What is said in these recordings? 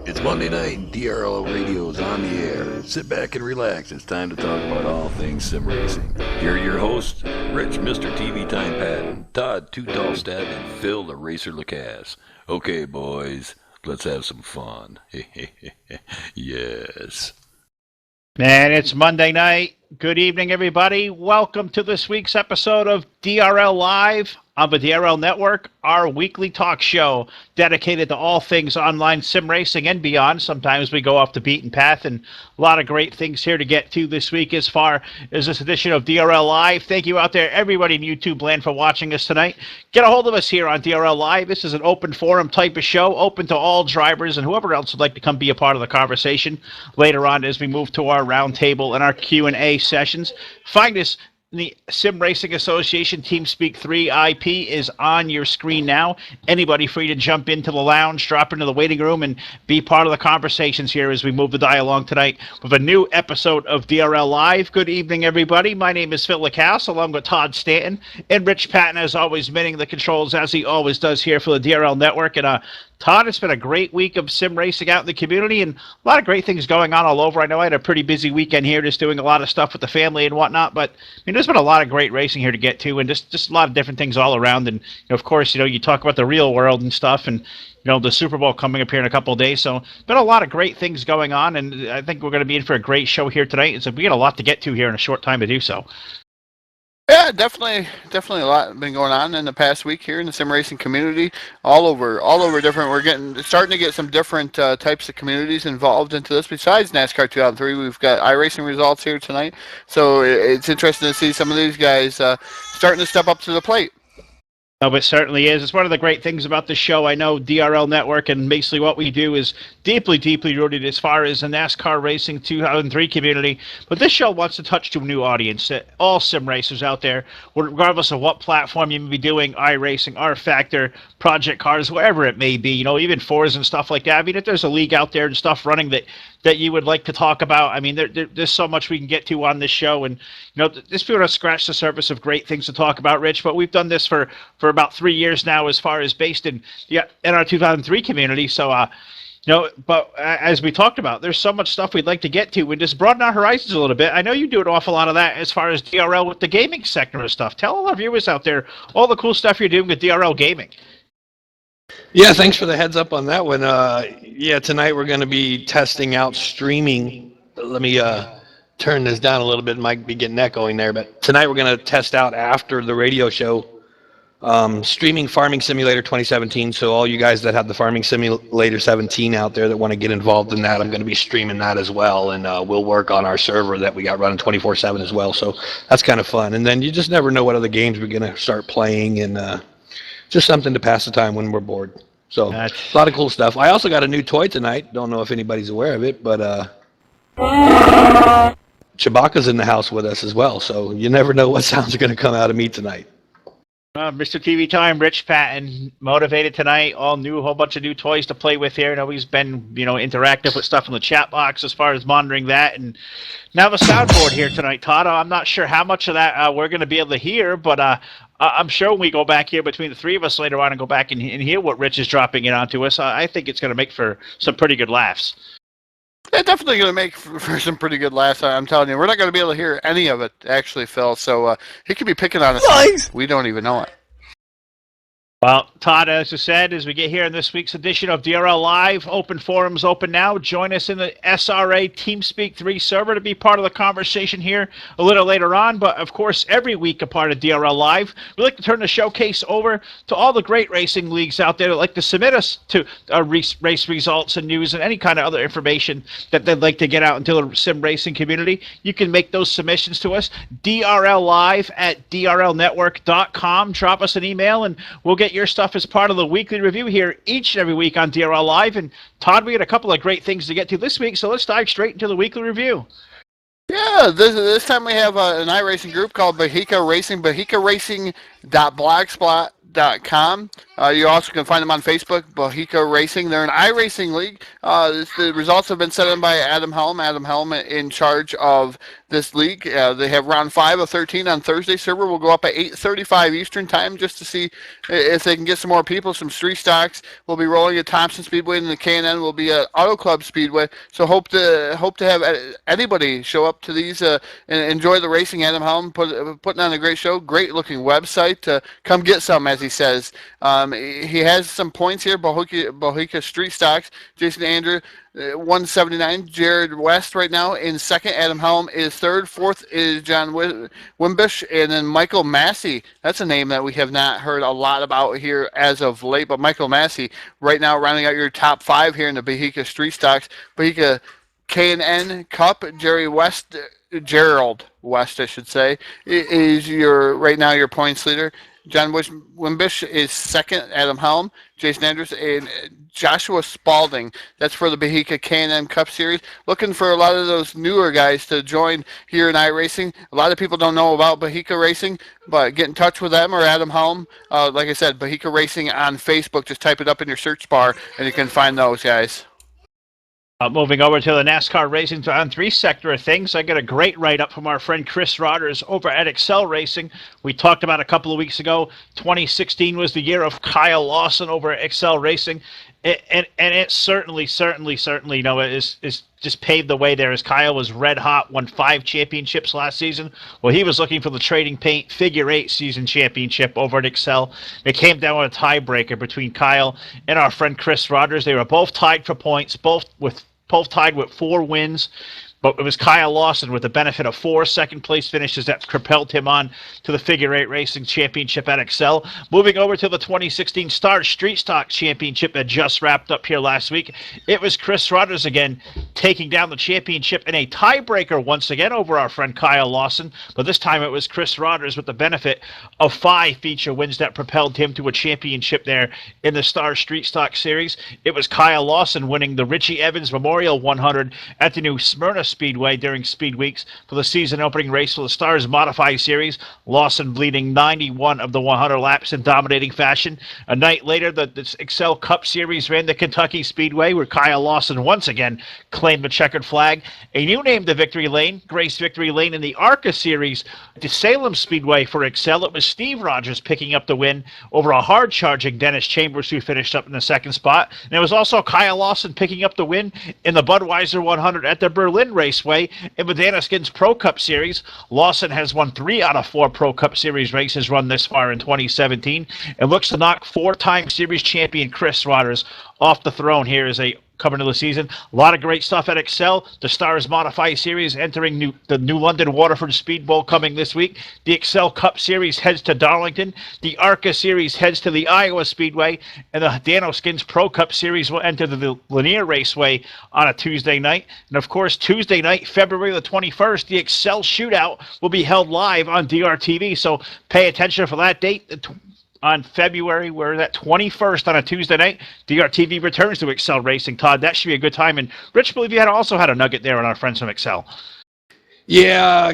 It's Monday night and DRL Radio is on the air. Sit back and relax. It's time to talk about all things sim racing. Here are your hosts, Rich, Mr. TV Time Patton, Todd, Too Tall Stat, and Phil, the Racer Lacasse. Okay, boys, let's have some fun. Yes. And it's Monday night. Good evening, everybody. Welcome to this week's episode of DRL Live on the DRL Network, our weekly talk show dedicated to all things online sim racing and beyond. Sometimes we go off the beaten path, and a lot of great things here to get to this week as far as this edition of DRL Live. Thank you out there, everybody in YouTube land, for watching us tonight. Get a hold of us here on DRL Live. This is an open forum type of show, open to all drivers and whoever else would like to come be a part of the conversation later on as we move to our roundtable and our Q&A sessions. Find us. The Sim Racing Association TeamSpeak 3 IP is on your screen now. Anybody free to jump into the lounge, drop into the waiting room, and be part of the conversations here as we move the dialogue tonight with a new episode of DRL Live. Good evening, everybody. My name is Phil Lacasse, along with Todd Stanton, and Rich Patton, as always, manning the controls, as he always does here for the DRL Network. And Todd, it's been a great week of sim racing out in the community and a lot of great things going on all over. I know I had a pretty busy weekend here just doing a lot of stuff with the family and whatnot, but I mean, there's been a lot of great racing here to get to and just a lot of different things all around. And of course, you talk about the real world and stuff and the Super Bowl coming up here in a couple of days. So been a lot of great things going on, and I think we're going to be in for a great show here tonight. And so we got a lot to get to here in a short time to do so. Yeah, definitely a lot been going on in the past week here in the sim racing community, all over different. We're starting to get some different types of communities involved into this. Besides NASCAR 2003, we've got iRacing results here tonight, so it's interesting to see some of these guys starting to step up to the plate. Oh, it certainly is. It's one of the great things about this show. I know DRL Network and basically what we do is deeply, deeply rooted as far as the NASCAR Racing 2003 community. But this show wants to touch to a new audience, all sim racers out there, regardless of what platform you may be doing, iRacing, R-Factor, Project Cars, wherever it may be, even Forza and stuff like that. I mean, if there's a league out there and stuff running that you would like to talk about, I mean, there's so much we can get to on this show. And, this people have scratched the surface of great things to talk about, Rich, but we've done this for about 3 years now as far as based in our 2003 community. So, but as we talked about, there's so much stuff we'd like to get to and just broaden our horizons a little bit. I know you do an awful lot of that as far as DRL with the gaming sector of stuff. Tell all our viewers out there all the cool stuff you're doing with DRL Gaming. Yeah, thanks for the heads up on that one. Tonight we're going to be testing out streaming. Let me turn this down a little bit. It might be getting echoing there, but tonight we're going to test out after the radio show streaming Farming Simulator 2017. So all you guys that have the Farming Simulator 17 out there that want to get involved in that, I'm going to be streaming that as well, and we'll work on our server that we got running 24/7 as well. So that's kind of fun. And then you just never know what other games we're going to start playing, and just something to pass the time when we're bored. So a lot of cool stuff. I also got a new toy tonight. Don't know if anybody's aware of it, but Chewbacca's in the house with us as well. So you never know what sounds are going to come out of me tonight. Mr. TV Time, Rich Patton, motivated tonight. All new, a whole bunch of new toys to play with here. He's been, interactive with stuff in the chat box as far as monitoring that. And now the soundboard here tonight, Todd. I'm not sure how much of that we're going to be able to hear, but I'm sure when we go back here between the three of us later on and go back and hear what Rich is dropping it onto us, I think it's going to make for some pretty good laughs. Yeah, definitely going to make for some pretty good laughs. I'm telling you, we're not going to be able to hear any of it, actually, Phil. So he could be picking on us. Nice. We don't even know it. Well, Todd, as I said, as we get here in this week's edition of DRL Live, open forums open now. Join us in the SRA TeamSpeak 3 server to be part of the conversation here a little later on. But, of course, every week a part of DRL Live. We like to turn the showcase over to all the great racing leagues out there that like to submit us to race results and news and any kind of other information that they'd like to get out into the sim racing community. You can make those submissions to us, drlive@drlnetwork.com. Drop us an email, and we'll get your stuff as part of the weekly review here each and every week on DRL Live. And Todd, we got a couple of great things to get to this week, so let's dive straight into the weekly review. Yeah, this time we have an iRacing group called Bahika Racing, bahikaracing.blogspot.com. You also can find them on Facebook, Bohica Racing. They're an iRacing league. The results have been set in by Adam Helm. Adam Helm in charge of this league. They have round 5 of 13 on Thursday. Server will go up at 8:35 Eastern time just to see if they can get some more people. Some street stocks will be rolling at Thompson Speedway, and the K&N will be at Auto Club Speedway. So hope to have anybody show up to these and enjoy the racing. Adam Helm putting on a great show. Great looking website. Come get some, as he says. He has some points here. Bohica Street Stocks. Jason Andrew, 179. Jared West right now in second. Adam Helm is third. Fourth is John Wimbish, and then Michael Massey. That's a name that we have not heard a lot about here as of late, but Michael Massey right now rounding out your top 5 here in the Bohica Street Stocks. Bohica K&N Cup. Gerald West, I should say, is right now your points leader. John Wimbish is second. Adam Helm, Jason Andrews, and Joshua Spalding. That's for the Bohica K&N Cup Series. Looking for a lot of those newer guys to join here in iRacing. A lot of people don't know about Bohica Racing, but get in touch with them or Adam Helm. Like I said, Bohica Racing on Facebook. Just type it up in your search bar, and you can find those guys. Moving over to the NASCAR Racing on 3 sector of things, I got a great write-up from our friend Chris Rodgers over at Excel Racing. We talked about a couple of weeks ago, 2016 was the year of Kyle Lawson over at Excel Racing, and it certainly, you know, is just paved the way there, as Kyle was red hot, won 5 championships last season. Well, he was looking for the Trading Paint Figure 8 season championship over at Excel. It came down with a tiebreaker between Kyle and our friend Chris Rodgers. They were both tied for points, both tied with 4 wins, but it was Kyle Lawson with the benefit of 4 second-place finishes that propelled him on to the Figure 8 Racing Championship at Excel. Moving over to the 2016 Star Street Stock Championship that just wrapped up here last week, it was Chris Rodgers again taking down the championship in a tiebreaker once again over our friend Kyle Lawson, but this time it was Chris Rodgers with the benefit of 5 feature wins that propelled him to a championship there in the Star Street Stock Series. It was Kyle Lawson winning the Richie Evans Memorial 100 at the new Smyrna Speedway during Speed Weeks for the season opening race for the Stars Modified Series. Lawson bleeding 91 of the 100 laps in dominating fashion. A night later, the Excel Cup Series ran the Kentucky Speedway, where Kyle Lawson once again claimed the checkered flag. A new name to Victory Lane, Grace Victory Lane in the ARCA Series, the Salem Speedway for Excel. It was Steve Rogers picking up the win over a hard-charging Dennis Chambers, who finished up in the second spot. And it was also Kyle Lawson picking up the win in the Budweiser 100 at the Berlin Raceway in the Daniskin's Pro Cup Series. Lawson has won 3 out of 4 Pro Cup Series races run this far in 2017 and looks to knock 4-time series champion Chris Rodgers off the throne here as they come into the season. A lot of great stuff at Excel. The Stars Modify Series entering the New London Waterford Speed Bowl coming this week. The Excel Cup Series heads to Darlington. The ARCA Series heads to the Iowa Speedway. And the Danoskins Pro Cup Series will enter the Lanier Raceway on a Tuesday night. And of course, Tuesday night, February the 21st, the Excel Shootout will be held live on DRTV. So pay attention for that date. On February, we're at 21st on a Tuesday night. DRTV returns to Excel Racing. Todd, that should be a good time. And Rich, I believe you also had a nugget there on our friends from Excel. Yeah,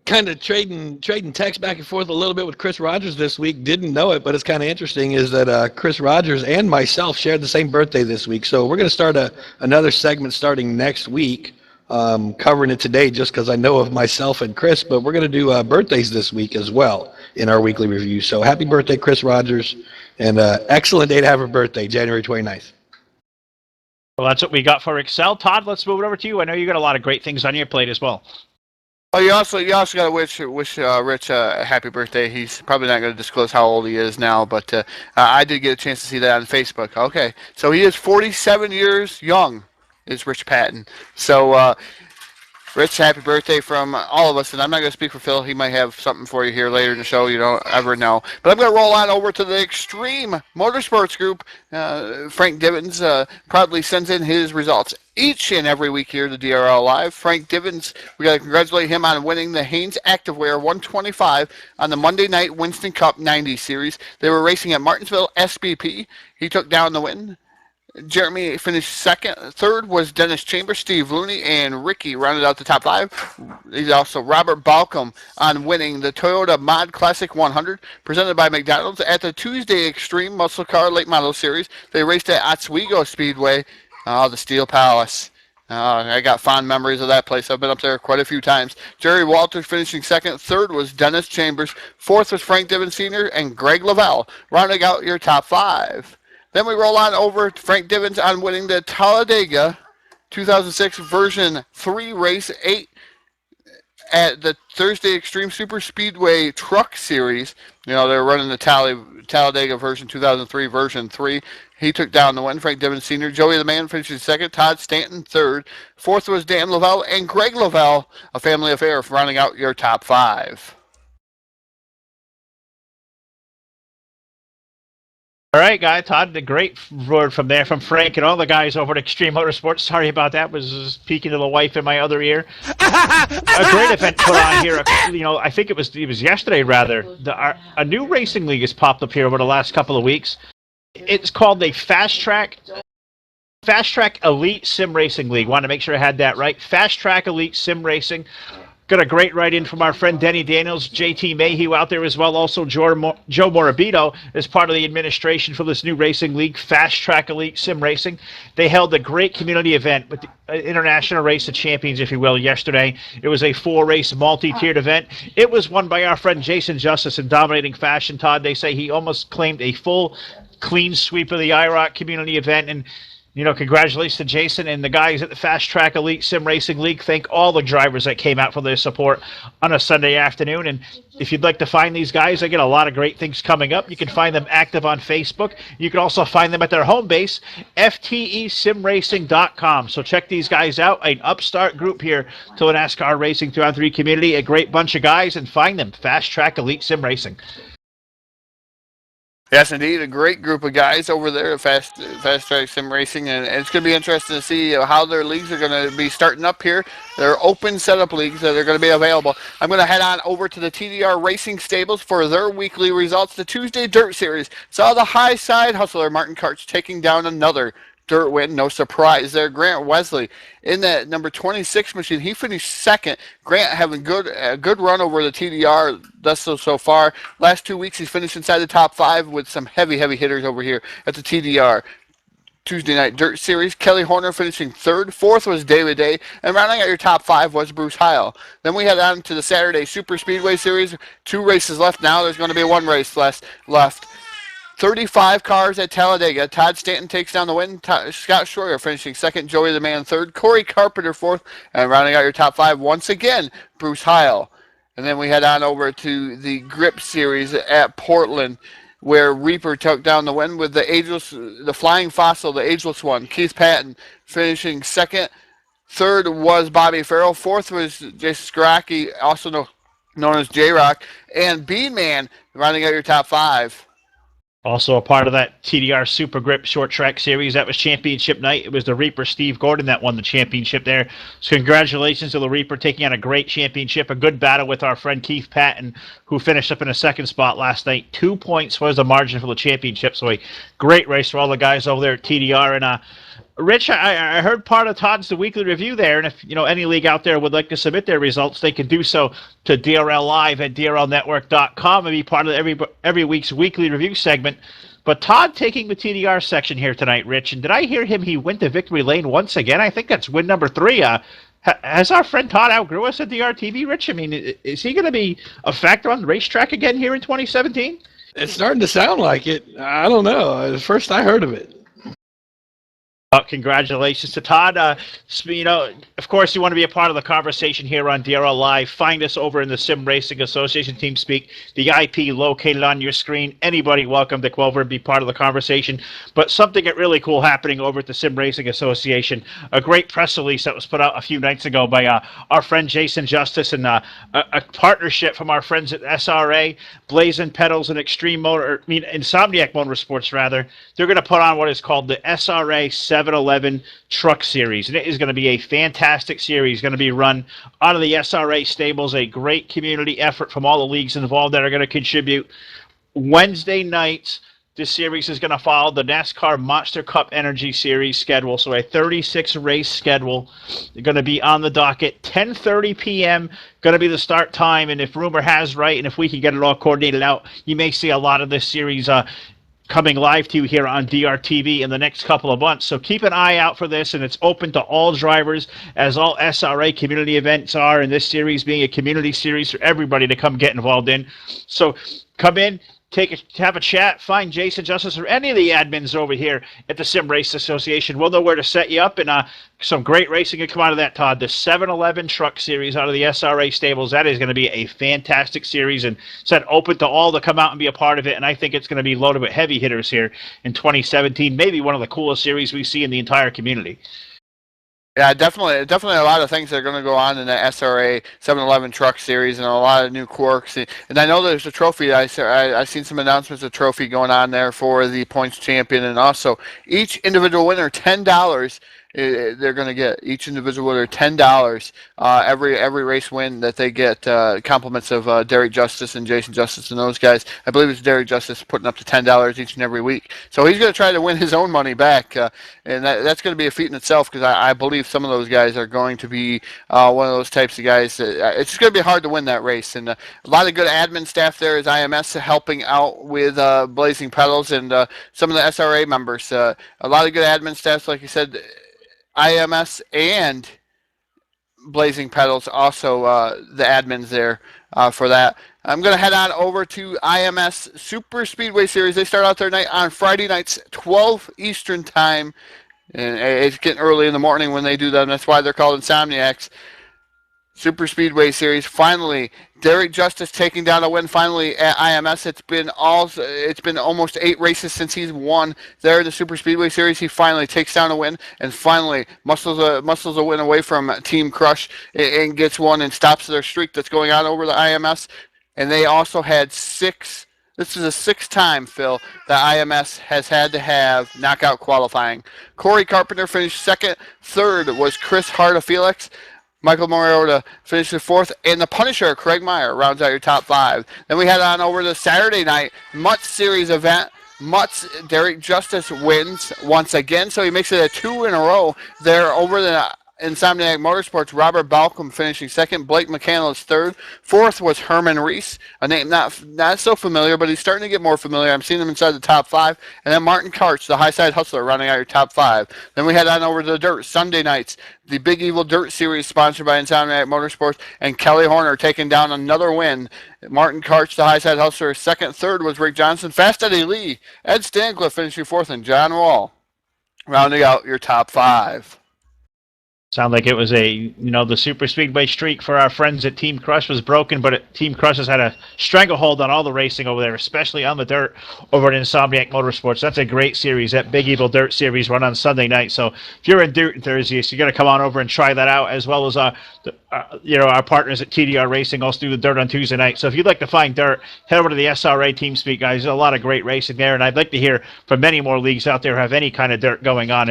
kind of trading text back and forth a little bit with Chris Rodgers this week. Didn't know it, but it's kind of interesting is that Chris Rodgers and myself shared the same birthday this week. So we're going to start another segment starting next week. Covering it today just because I know of myself and Chris, but we're going to do birthdays this week as well in our weekly review. So happy birthday, Chris Rodgers, and excellent day to have a birthday, January 29th. Well, that's what we got for Excel. Todd, let's move it over to you. I know you got a lot of great things on your plate as well. Oh, you also got to wish Rich a happy birthday. He's probably not going to disclose how old he is now, but I did get a chance to see that on Facebook. Okay, so he is 47 years young. Is Rich Patton. So, Rich, happy birthday from all of us. And I'm not going to speak for Phil. He might have something for you here later in the show. You don't ever know. But I'm going to roll on over to the Extreme Motorsports Group. Frank Divins proudly sends in his results each and every week here to DRL Live. Frank Divins, we got to congratulate him on winning the Haynes Activewear 125 on the Monday Night Winston Cup 90 Series. They were racing at Martinsville SBP. He took down the win. Jeremy finished second. Third was Dennis Chambers, Steve Looney, and Ricky rounded out the top 5. He's also Robert Balcom on winning the Toyota Mod Classic 100 presented by McDonald's at the Tuesday Extreme Muscle Car Late Model Series. They raced at Oswego Speedway, the Steel Palace. I got fond memories of that place. I've been up there quite a few times. Jerry Walters finishing second. Third was Dennis Chambers. Fourth was Frank Divin Sr. and Greg Lavelle, rounding out your top 5. Then we roll on over to Frank Divins on winning the Talladega 2006 version 3 race 8 at the Thursday Extreme Super Speedway Truck Series. They're running the Talladega version 2003 version 3. He took down the win. Frank Divins Sr. Joey the Man finishes second. Todd Stanton third. Fourth was Dan Lavelle and Greg Lavelle, a family affair, rounding out your top 5. All right, guy. Todd, a great word from there from Frank and all the guys over at Extreme Motorsports. Sorry about that. Was speaking to the wife in my other ear. A great event put on here. I think it was yesterday, rather. A new racing league has popped up here over the last couple of weeks. It's called the Fast Track Elite Sim Racing League. Want to make sure I had that right. Fast Track Elite Sim Racing. Got a great write-in from our friend Denny Daniels, JT Mayhew out there as well. Also, Joe Morabito is part of the administration for this new racing league, Fast Track Elite Sim Racing. They held a great community event with the International Race of Champions, if you will, yesterday. It was a 4-race, multi-tiered event. It was won by our friend Jason Justice in dominating fashion, Todd. They say he almost claimed a full clean sweep of the IROC community event, and congratulations to Jason and the guys at the Fast Track Elite Sim Racing League. Thank all the drivers that came out for their support on a Sunday afternoon. And if you'd like to find these guys, they get a lot of great things coming up. You can find them active on Facebook. You can also find them at their home base, FTESimRacing.com. So check these guys out, an upstart group here to the NASCAR Racing 3-on-3 community, a great bunch of guys, and find them, Fast Track Elite Sim Racing. Yes, indeed, a great group of guys over there at Fast Track Sim Racing, and it's going to be interesting to see how their leagues are going to be starting up here. They're open setup leagues that are going to be available. I'm going to head on over to the TDR Racing Stables for their weekly results. The Tuesday Dirt Series saw the high side hustler Martin Karch taking down another dirt win. No surprise there. Grant Wesley in that number 26 machine. He finished second. Grant having a good run over the TDR thus so far. Last 2 weeks he's finished inside the top 5 with some heavy hitters over here at the TDR Tuesday Night Dirt Series. Kelly Horner finishing third. Fourth was David Day. And rounding out your top 5 was Bruce Heil. Then we head on to the Saturday Super Speedway Series. 2 races left now. There's going to be 1 race left. 35 cars at Talladega. Todd Stanton takes down the win. Scott Schroyer finishing second. Joey the Man third. Corey Carpenter fourth. And rounding out your top 5 once again, Bruce Heil. And then we head on over to the Grip Series at Portland, where Reaper took down the win with the Flying Fossil, the ageless one. Keith Patton finishing second. Third was Bobby Farrell. Fourth was Jason Skraki, also known as J-Rock. And Bean-Man rounding out your top 5. Also a part of that TDR Super Grip Short Track Series. That was championship night. It was the Reaper Steve Gordon that won the championship there. So congratulations to the Reaper taking on a great championship. A good battle with our friend Keith Patton, who finished up in a second spot last night. 2 points was the margin for the championship. So a great race for all the guys over there at TDR. And Rich, I heard part of Todd's the weekly review there, and if any league out there would like to submit their results, they can do so to DRL Live at DRLNetwork.com and be part of every week's weekly review segment. But Todd taking the TDR section here tonight, Rich, and did I hear him? He went to victory lane once again. I think that's win number 3. Has our friend Todd outgrew us at DRTV, Rich? I mean, is he going to be a factor on the racetrack again here in 2017? It's starting to sound like it. I don't know. First I heard of it. Congratulations to Todd. Of course, you want to be a part of the conversation here on DRL Live. Find us over in the Sim Racing Association TeamSpeak, the IP located on your screen. Anybody welcome to come over and be part of the conversation. But something really cool happening over at the Sim Racing Association. A great press release that was put out a few nights ago by our friend Jason Justice, and a partnership from our friends at SRA, Blazing Pedals and Insomniac Motorsports, rather. They're going to put on what is called the SRA 711 Truck Series, and it is going to be a fantastic series. Going to be run out of the SRA stables, a great community effort from all the leagues involved that are going to contribute. Wednesday nights, This series is going to follow the NASCAR Monster Cup Energy Series schedule, so a 36 race schedule. They're going to be on the docket. 10:30 p.m. going to be the start time, and if rumor has right, and if we can get it all coordinated out, you may see a lot of this series coming live to you here on DRTV in the next couple of months. So keep an eye out for this, and it's open to all drivers, as all SRA community events are, and this series being a community series for everybody to come get involved in. So come in, have a chat, find Jason Justice or any of the admins over here at the Sim Race Association. We'll know where to set you up, and some great racing can come out of that, Todd. The 7-Eleven Truck Series out of the SRA stables, that is going to be a fantastic series, and said open to all to come out and be a part of it, and I think it's going to be loaded with heavy hitters here in 2017, maybe one of the coolest series we see in the entire community. Yeah, definitely a lot of things that are going to go on in the SRA 7-Eleven Truck Series, and a lot of new quirks. And I know there's a trophy. I've seen some announcements of trophy going on there for the points champion, and also each individual winner $10. They're going to get each individual winner $10 every race win that they get. Compliments of Derek Justice and Jason Justice and those guys. I believe it's Derek Justice putting up to $10 each and every week. So he's going to try to win his own money back, and that's going to be a feat in itself, because I believe some of those guys are going to be one of those types of guys. It's going to be hard to win that race, and a lot of good admin staff there is IMS helping out with Blazing Pedals and some of the SRA members. A lot of good admin staffs, like you said. IMS and Blazing Pedals, also the admins there for that. I'm going to head on over to IMS Super Speedway Series. They start out their night on Friday nights, 12 Eastern Time. And it's getting early in the morning when they do them. That's why they're called Insomniacs. Super Speedway Series. Finally, Derek Justice taking down a win finally at IMS. It's been almost 8 races since he's won there in the Super Speedway Series. He finally takes down a win and finally muscles a win away from Team Crush and gets one and stops their streak that's going on over the IMS. And they also had 6. This is the 6th time, Phil, that IMS has had to have knockout qualifying. Corey Carpenter finished 2nd. 3rd was Chris Harda-Felix. Michael Mariota finishes 4th, and the Punisher, Craig Meyer, rounds out your top 5. Then we head on over to the Saturday night Mutt Series event. Mutt's Derek Justice wins once again, so he makes it a 2 in a row there over the Insomniac Motorsports. Robert Balcom finishing 2nd. Blake McCandless 3rd. 4th was Herman Reese, a name not so familiar, but he's starting to get more familiar. I'm seeing him inside the top 5. And then Martin Karch, the High Side Hustler, rounding out your top 5. Then we head on over to the Dirt Sunday nights. The Big Evil Dirt Series sponsored by Insomniac Motorsports, and Kelly Horner taking down another win. Martin Karch, the High Side Hustler, 2nd. 3rd was Rick Johnson. Fast Eddie Lee, Ed Stancliffe finishing 4th, and John Wall rounding out your top 5. Sound like it was the Super Speedway streak for our friends at Team Crush was broken, but Team Crush has had a stranglehold on all the racing over there, especially on the dirt over at Insomniac Motorsports. That's a great series, that Big Evil Dirt Series run on Sunday night. So if you're in Dirt enthusiasts, you got to come on over and try that out, as well as our partners at TDR Racing also do the dirt on Tuesday night. So if you'd like to find dirt, head over to the SRA TeamSpeak, guys. There's a lot of great racing there, and I'd like to hear from many more leagues out there who have any kind of dirt going on.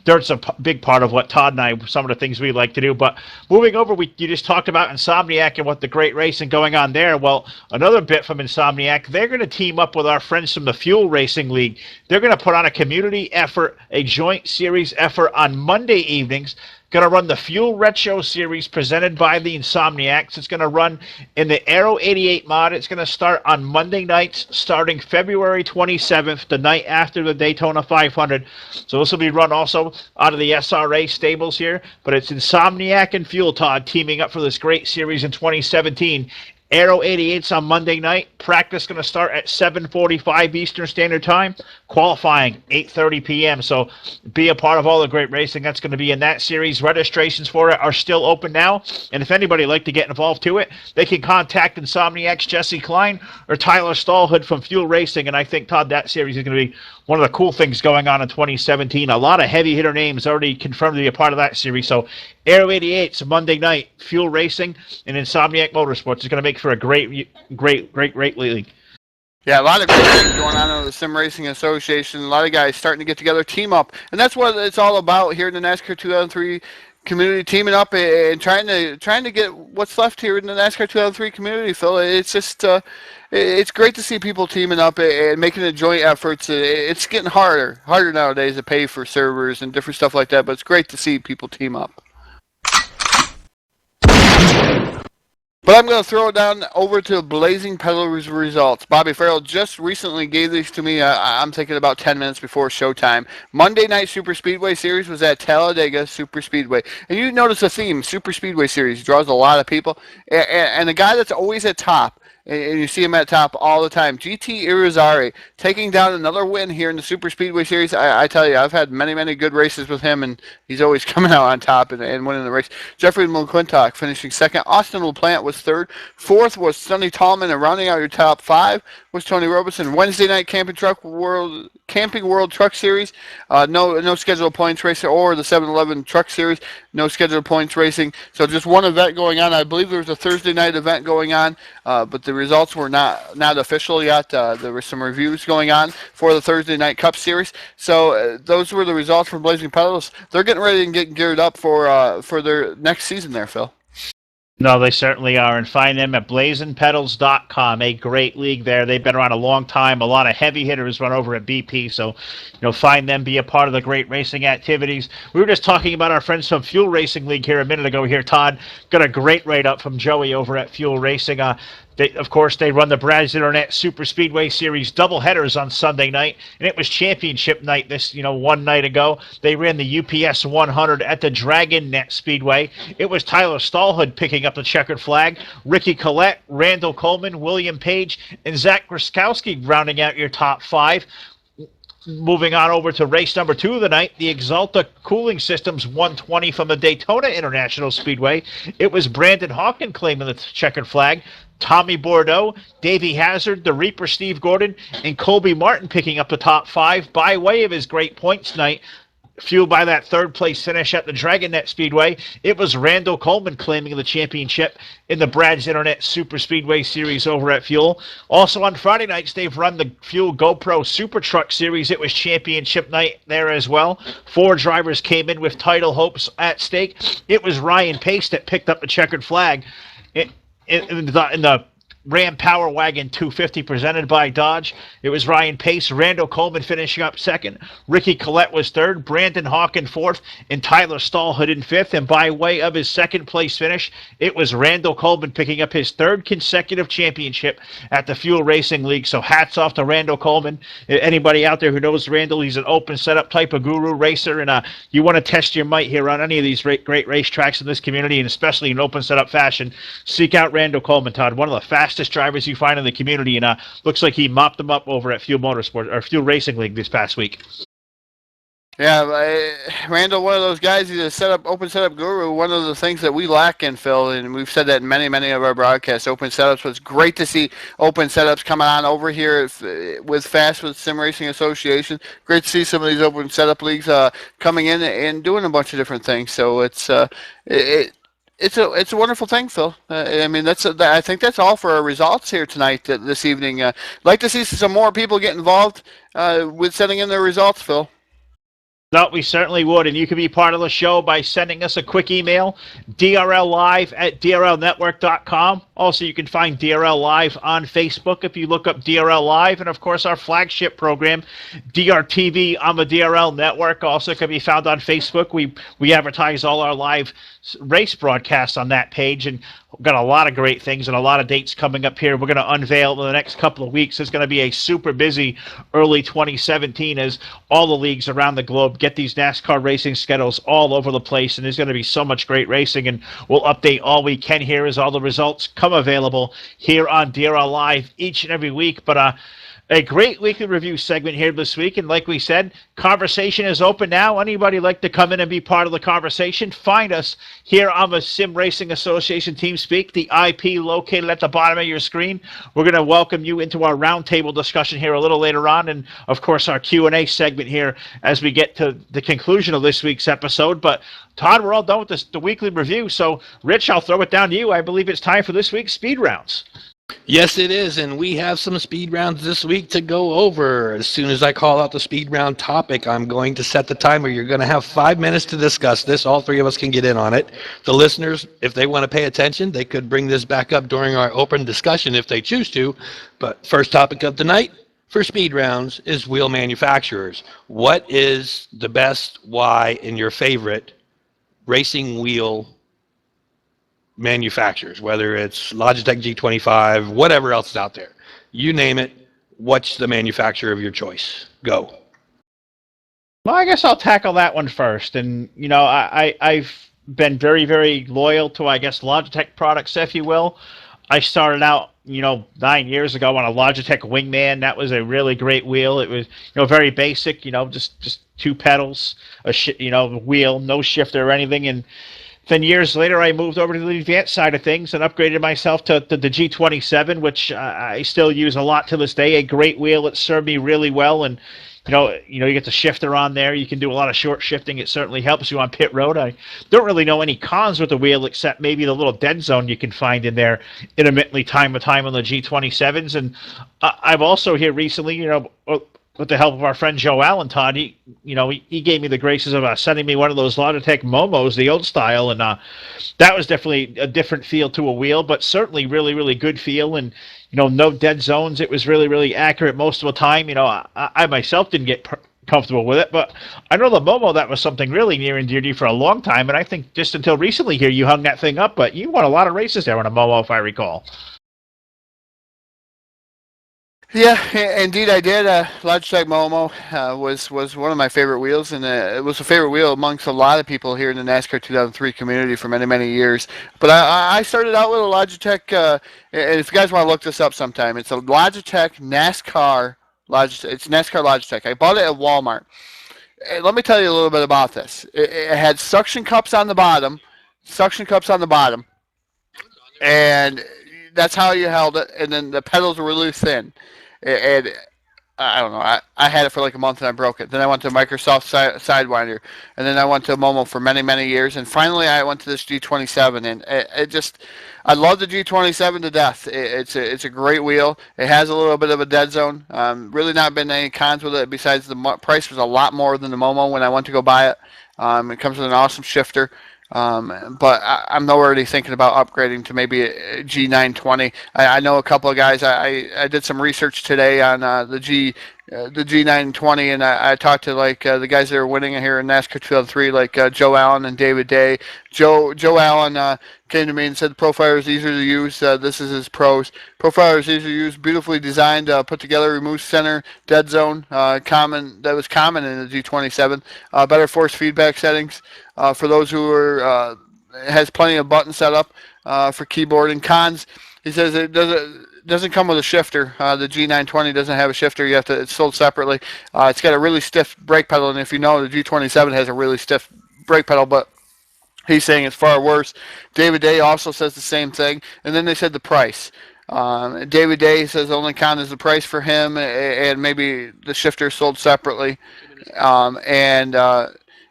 Dirt's a big part of what Todd and I, some of the things we like to do. But moving over, you just talked about Insomniac and what the great racing going on there. Well, another bit from Insomniac, they're going to team up with our friends from the Fuel Racing League. They're going to put on a community effort, a joint series effort on Monday evenings. Going to run the Fuel Retro Series presented by the Insomniacs. It's going to run in the Aero 88 mod. It's going to start on Monday nights starting February 27th, the night after the Daytona 500. So this will be run also out of the SRA stables here. But it's Insomniac and Fuel Todd teaming up for this great series in 2017. Aero 88's on Monday night. Practice going to start at 7:45 Eastern Standard Time. Qualifying 8:30 p.m. So be a part of all the great racing that's going to be in that series. Registrations for it are still open now. And if anybody would like to get involved to it, they can contact Insomniac's Jesse Klein or Tyler Stallhood from Fuel Racing. And I think, Todd, that series is going to be one of the cool things going on in 2017. A lot of heavy hitter names already confirmed to be a part of that series. So Aero 88's Monday night. Fuel Racing and Insomniac Motorsports is going to make for a great league. Yeah, a lot of great things going on in the Sim Racing Association. A lot of guys starting to get together, team up. And that's what it's all about here in the NASCAR 2003 community teaming up and trying to get what's left here in the NASCAR 2003 community, Phil. It's just it's great to see people teaming up and making a joint efforts. It's getting harder nowadays to pay for servers and different stuff like that, but it's great to see people team up. But I'm going to throw it down over to Blazing Pedals results. Bobby Farrell just recently gave these to me. I'm thinking about 10 minutes before showtime. Monday Night Super Speedway Series was at Talladega Super Speedway. And you notice a theme, Super Speedway Series draws a lot of people. And the guy that's always at top, and you see him at top all the time, GT Irizarry, taking down another win here in the Super Speedway Series. I tell you, I've had many good races with him, and he's always coming out on top and winning the race. Jeffrey McClintock finishing second. Austin LaPlante was third. Fourth was Sonny Tallman, and rounding out your top five was Tony Robertson. Wednesday night Camping World Truck Series, no scheduled points racing, or the 7-Eleven Truck Series, no scheduled points racing. So just one event going on. I believe there was a Thursday night event going on, but the results were not official yet. There were some reviews going on for the Thursday night Cup Series. So those were the results from Blazing Pedals. They're getting ready and getting geared up for their next season there, Phil. No, they certainly are, and find them at blazingpedals.com, a great league there. They've been around a long time. A lot of heavy hitters run over at BP, so find them, be a part of the great racing activities. We were just talking about our friends from Fuel Racing League here a minute ago here, Todd. Got a great write-up from Joey over at Fuel Racing. Of course, they run the Brad's Internet Super Speedway Series doubleheaders on Sunday night, and it was championship night this, one night ago. They ran the UPS 100 at the Dragon Net Speedway. It was Tyler Stallhood picking up the checkered flag, Ricky Collette, Randall Coleman, William Page, and Zach Groskowski rounding out your top five. Moving on over to race number 2 of the night, the Exalta Cooling Systems 120 from the Daytona International Speedway. It was Brandon Hawken claiming the checkered flag, Tommy Bordeaux, Davey Hazard, the Reaper Steve Gordon, and Colby Martin picking up the top 5 by way of his great points night. Fueled by that third-place finish at the Dragon Net Speedway, it was Randall Coleman claiming the championship in the Brad's Internet Super Speedway Series over at Fuel. Also on Friday nights, they've run the Fuel GoPro Super Truck Series. It was championship night there as well. 4 drivers came in with title hopes at stake. It was Ryan Pace that picked up the checkered flag in the Ram Power Wagon 250 presented by Dodge. It was Ryan Pace, Randall Coleman finishing up second. Ricky Collette was third, Brandon Hawken fourth, and Tyler Stallhood in fifth. And by way of his second place finish, it was Randall Coleman picking up his third consecutive championship at the Fuel Racing League. So hats off to Randall Coleman. Anybody out there who knows Randall, he's an open setup type of guru racer, and you want to test your might here on any of these great racetracks in this community, and especially in open setup fashion, seek out Randall Coleman, Todd. One of the fastest drivers you find in the community, and looks like he mopped them up over at Fuel Motorsport or Fuel Racing League this past week. Yeah, Randall, one of those guys, he's a open setup guru. One of the things that we lack in, Phil, and we've said that in many of our broadcasts, open setups. It's great to see open setups coming on over here with Sim Racing Association. Great to see some of these open setup leagues coming in and doing a bunch of different things. So it's a wonderful thing, Phil. I think that's all for our results here tonight, this evening. Like to see some more people get involved with sending in their results, Phil. No, we certainly would, and you can be part of the show by sending us a quick email, drlive@drlnetwork.com. Also, you can find DRL Live on Facebook if you look up DRL Live, and of course, our flagship program, DRTV on the DRL Network, also can be found on Facebook. We advertise all our live race broadcasts on that page, and we've got a lot of great things and a lot of dates coming up here. We're going to unveil in the next couple of weeks. It's going to be a super busy early 2017 as all the leagues around the globe get these NASCAR racing schedules all over the place, and there's going to be so much great racing, and we'll update all we can here as all the results come available here on DRL Live each and every week. But a great weekly review segment here this week, and like we said, conversation is open now. Anybody like to come in and be part of the conversation, find us here on the Sim Racing Association TeamSpeak, the IP located at the bottom of your screen. We're going to welcome you into our roundtable discussion here a little later on, and of course our Q&A segment here as we get to the conclusion of this week's episode. But Todd, we're all done with the weekly review, so Rich, I'll throw it down to you. I believe it's time for this week's speed rounds. Yes, it is, and we have some speed rounds this week to go over. As soon as I call out the speed round topic, I'm going to set the timer. You're going to have 5 minutes to discuss this. All three of us can get in on it. The listeners, if they want to pay attention, they could bring this back up during our open discussion if they choose to. But first topic of the night for speed rounds is wheel manufacturers. What is the best, why, and your favorite racing wheel manufacturers, whether it's Logitech G25, whatever else is out there. You name it, what's the manufacturer of your choice? Go. Well, I guess I'll tackle that one first. And, I've been very, very loyal to, I guess, Logitech products, if you will. I started out, 9 years ago on a Logitech Wingman. That was a really great wheel. It was, very basic, just two pedals, wheel, no shifter or anything. And then years later, I moved over to the advanced side of things and upgraded myself to the G27, which I still use a lot to this day. A great wheel. It served me really well, and you get the shifter on there. You can do a lot of short shifting. It certainly helps you on pit road. I don't really know any cons with the wheel except maybe the little dead zone you can find in there intermittently time to time on the G27s. And I've also here recently, with the help of our friend Joe Allen, Todd, he gave me the graces of sending me one of those Logitech Momos, the old style, and that was definitely a different feel to a wheel, but certainly really, really good feel, and no dead zones. It was really, really accurate most of the time. I myself didn't get comfortable with it, but I know the Momo, that was something really near and dear to you for a long time, and I think just until recently here you hung that thing up, but you won a lot of races there on a Momo, if I recall. Yeah, indeed I did. Logitech Momo was one of my favorite wheels, and it was a favorite wheel amongst a lot of people here in the NASCAR 2003 community for many, many years. But I started out with a Logitech, and if you guys want to look this up sometime, it's a Logitech NASCAR Logitech. It's NASCAR Logitech. I bought it at Walmart. And let me tell you a little bit about this. It had suction cups on the bottom, and that's how you held it, and then the pedals were really thin. And I don't know. I had it for like a month and I broke it. Then I went to Microsoft Sidewinder, and then I went to Momo for many, many years, and finally I went to this G27, and I love the G27 to death. It's a great wheel. It has a little bit of a dead zone. Really not been any cons with it besides the price was a lot more than the Momo when I went to go buy it. It comes with an awesome shifter. But I'm already thinking about upgrading to maybe a G920. I know a couple of guys. I did some research today on the G920, and I talked to the guys that are winning here in NASCAR 2003, like Joe Allen and David Day. Joe Allen came to me and said the Profiler is easier to use. This is his pros. Profiler is easier to use, beautifully designed, put together, removes center, dead zone, that was common in the G27. Better force feedback settings for those who has plenty of button setup for keyboard and cons. He says it doesn't come with a shifter. The G920 doesn't have a shifter. It's sold separately. It's got a really stiff brake pedal, and if you know, the G27 has a really stiff brake pedal, but he's saying it's far worse. David Day also says the same thing, and then they said the price. David Day says the only con is the price for him, and maybe the shifter sold separately,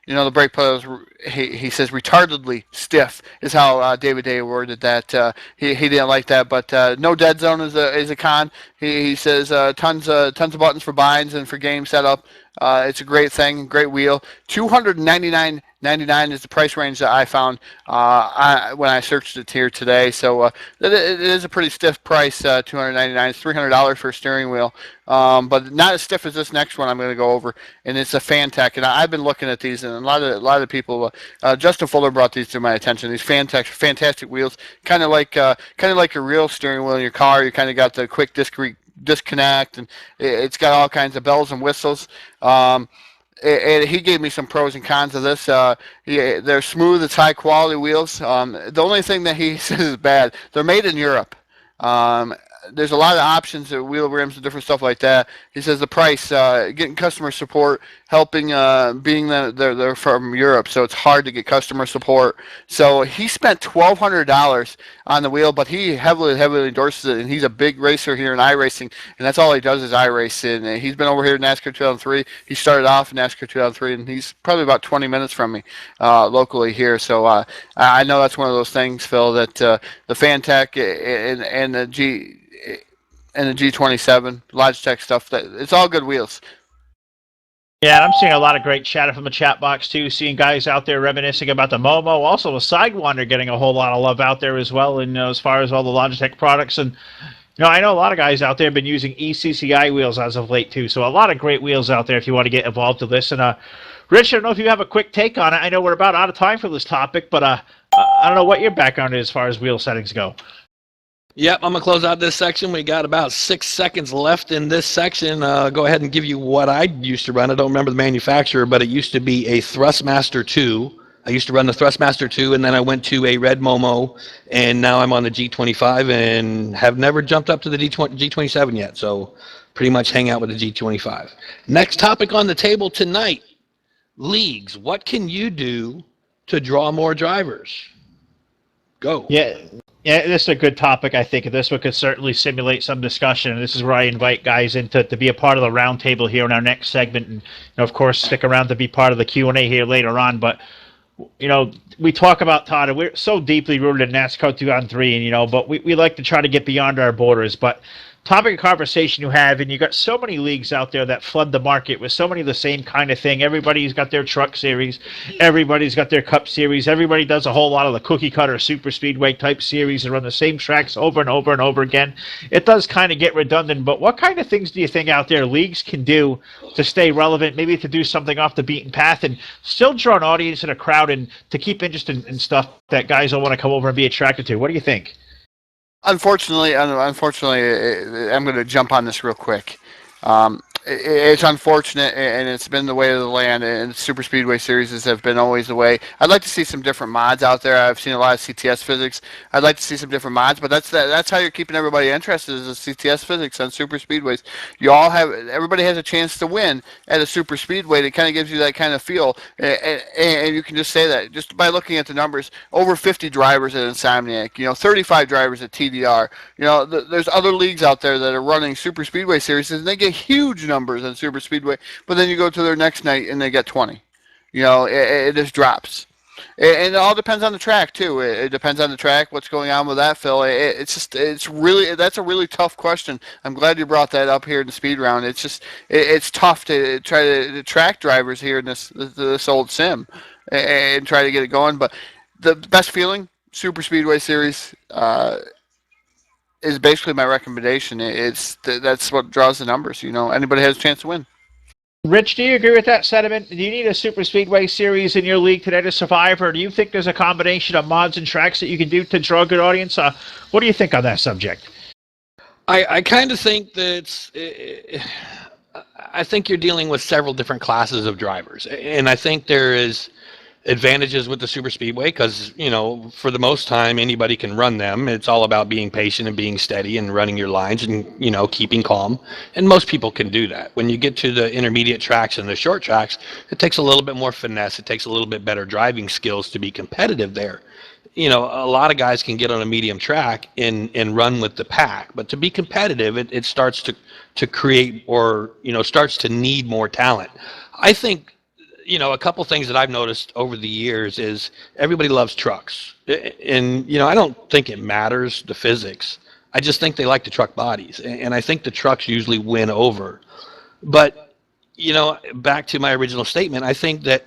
the brake pedals, he says retardedly stiff is how David Day worded that. He didn't like that, but no dead zone is a con. He says tons of buttons for binds and for game setup. It's a great thing, great wheel. $299.99 is the price range that I found when I searched it here today. So it is a pretty stiff price. $299. It's $300 for a steering wheel, but not as stiff as this next one I'm going to go over. And it's a Fantech, and I've been looking at these, and a lot of people. Justin Fuller brought these to my attention. These fantastic wheels, kind of like a real steering wheel in your car. You kind of got the quick disconnect, and it's got all kinds of bells and whistles. And he gave me some pros and cons of this. They're smooth, it's high quality wheels. The only thing that he says is bad, they're made in Europe. There's a lot of options, wheel rims and different stuff like that. He says the price, getting customer support helping, being that they're from Europe, so it's hard to get customer support. So he spent $1,200 on the wheel, but he heavily endorses it, and he's a big racer here in iRacing, and that's all he does is iRace. And he's been over here in NASCAR 2003. He started off in NASCAR 2003, and he's probably about 20 minutes from me locally here. So I know that's one of those things, Phil, that the Fantech and the G27 Logitech stuff, that it's all good wheels. Yeah, and I'm seeing a lot of great chatter from the chat box too. Seeing guys out there reminiscing about the Momo, also the Sidewinder getting a whole lot of love out there as well. And as far as all the Logitech products, and I know a lot of guys out there have been using ECCI wheels as of late too. So a lot of great wheels out there if you want to get involved with this. And Rich, I don't know if you have a quick take on it. I know we're about out of time for this topic, but I don't know what your background is as far as wheel settings go. Yep, I'm going to close out this section. We got about 6 seconds left in this section. Go ahead and give you what I used to run. I don't remember the manufacturer, but it used to be a Thrustmaster 2. I used to run the Thrustmaster 2, and then I went to a Red Momo, and now I'm on the G25 and have never jumped up to the G27 yet, so pretty much hang out with the G25. Next topic on the table tonight, leagues. What can you do to draw more drivers? Go. Yeah, this is a good topic, I think. This one could certainly simulate some discussion. This is where I invite guys in to be a part of the roundtable here in our next segment. And, of course, stick around to be part of the Q&A here later on. But, we talk about, Todd, and we're so deeply rooted in NASCAR 2-on-3, and, but we like to try to get beyond our borders. But topic of conversation you have, and you got so many leagues out there that flood the market with so many of the same kind of thing. Everybody's got their truck series, everybody's got their cup series, everybody does a whole lot of the cookie cutter super speedway type series and run the same tracks over and over and over again. It does kind of get redundant, but what kind of things do you think out there leagues can do to stay relevant, maybe to do something off the beaten path and still draw an audience and a crowd and to keep interest in stuff that guys will want to come over and be attracted to? What do you think? Unfortunately, I'm going to jump on this real quick. It's unfortunate, and it's been the way of the land, and super speedway series have been always the way. I'd like to see some different mods out there. I've seen a lot of CTS physics. I'd like to see some different mods, but that's how you're keeping everybody interested, is the CTS physics on super speedways. Everybody has a chance to win at a super speedway. It kind of gives you that kind of feel, and you can just say that just by looking at the numbers. Over 50 drivers at Insomniac, 35 drivers at TDR. There's other leagues out there that are running super speedway series, and they get huge numbers on super speedway, but then you go to their next night and they get 20. It just drops, and it all depends on the track too. It depends on the track, what's going on with that, Phil. That's a really tough question. I'm glad you brought that up here in the speed round. It's tough to try to attract drivers here in this old sim and try to get it going, but the best feeling, super speedway series, is basically my recommendation. That's what draws the numbers. Anybody has a chance to win. Rich, do you agree with that sentiment? Do you need a super speedway series in your league today to survive, or do you think there's a combination of mods and tracks that you can do to draw a good audience? What do you think on that subject? I kind of think that I think you're dealing with several different classes of drivers, and I think there is advantages with the super speedway because for the most time anybody can run them. It's all about being patient and being steady and running your lines and keeping calm, and most people can do that. When you get to the intermediate tracks and the short tracks, it takes a little bit more finesse. It takes a little bit better driving skills to be competitive there. A lot of guys can get on a medium track and run with the pack, but to be competitive it starts to create, or starts to need more talent. I think a couple things that I've noticed over the years is everybody loves trucks. And, I don't think it matters, the physics. I just think they like the truck bodies. And I think the trucks usually win over. But, back to my original statement, I think that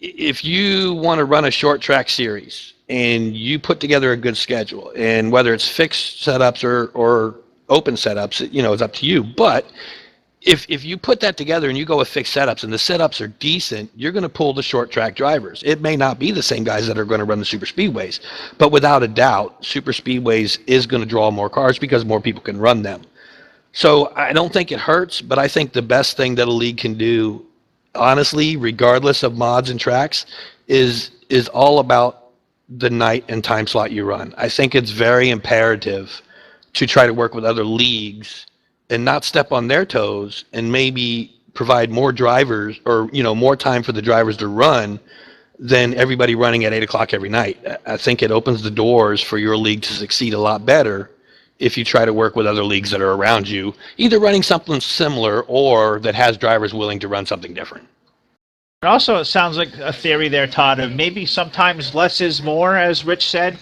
if you want to run a short track series and you put together a good schedule, and whether it's fixed setups or open setups, it's up to you. But if you put that together and you go with fixed setups and the setups are decent, you're going to pull the short track drivers. It may not be the same guys that are going to run the super speedways, but without a doubt, super speedways is going to draw more cars because more people can run them. So I don't think it hurts, but I think the best thing that a league can do, honestly, regardless of mods and tracks, is all about the night and time slot you run. I think it's very imperative to try to work with other leagues and not step on their toes and maybe provide more drivers, or more time for the drivers to run than everybody running at 8 o'clock every night. I think it opens the doors for your league to succeed a lot better if you try to work with other leagues that are around you, either running something similar or that has drivers willing to run something different. Also, it sounds like a theory there, Todd, of maybe sometimes less is more, as Rich said.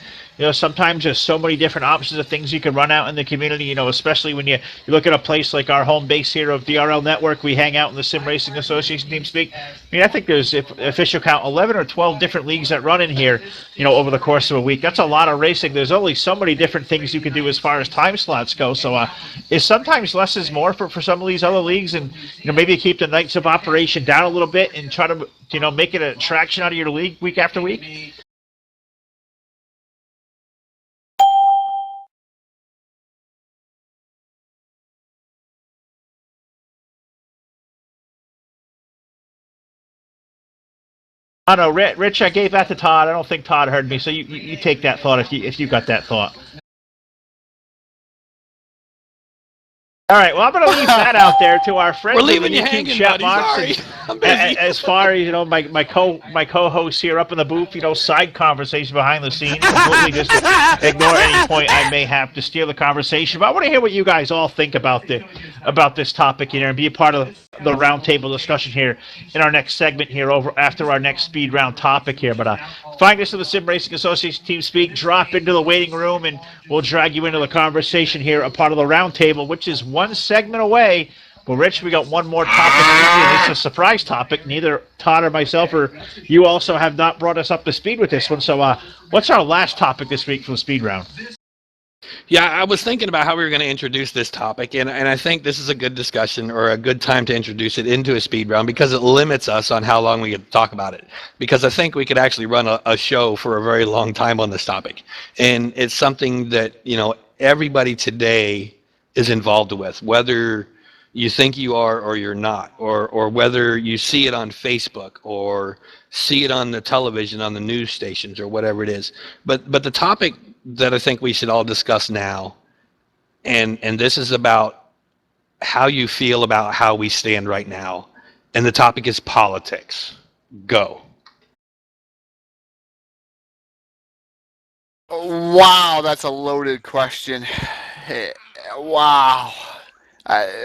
Sometimes there's so many different options of things you can run out in the community, especially when you look at a place like our home base here of DRL Network. We hang out in the Sim Racing Association team speak. I think there's, if official count, 11 or 12 different leagues that run in here, over the course of a week. That's a lot of racing. There's only so many different things you can do as far as time slots go. So is sometimes less is more for some of these other leagues, and maybe keep the nights of operation down a little bit and try to make it an attraction out of your league week after week? I know, Rich, I gave that to Todd. I don't think Todd heard me, so you take that thought if you got that thought. All right, well, I'm going to leave that out there to our friends. We're leaving you hanging, buddy. Sorry, I'm busy. As far as my co-hosts here up in the booth, side conversation behind the scenes, completely just ignore any point I may have to steer the conversation. But I want to hear what you guys all think about this topic here, and be a part of the roundtable discussion here in our next segment here after our next speed round topic here. But find us in the Sim Racing Association Team Speak, drop into the waiting room, and we'll drag you into the conversation here, a part of the roundtable, which is one segment away. Well, Rich, we got one more topic, and it's a surprise topic. Neither Todd or myself or you also have not brought us up to speed with this one. So what's our last topic this week for the speed round? Yeah, I was thinking about how we were going to introduce this topic, and I think this is a good discussion, or a good time to introduce it into a speed round, because it limits us on how long we could talk about it. Because I think we could actually run a show for a very long time on this topic. And it's something that, everybody today is involved with, whether you think you are or you're not, or whether you see it on Facebook or see it on the television, on the news stations, or whatever it is. But the topic that I think we should all discuss now, and this is about how you feel about how we stand right now, and the topic is politics. Go. Wow, that's a loaded question. Wow.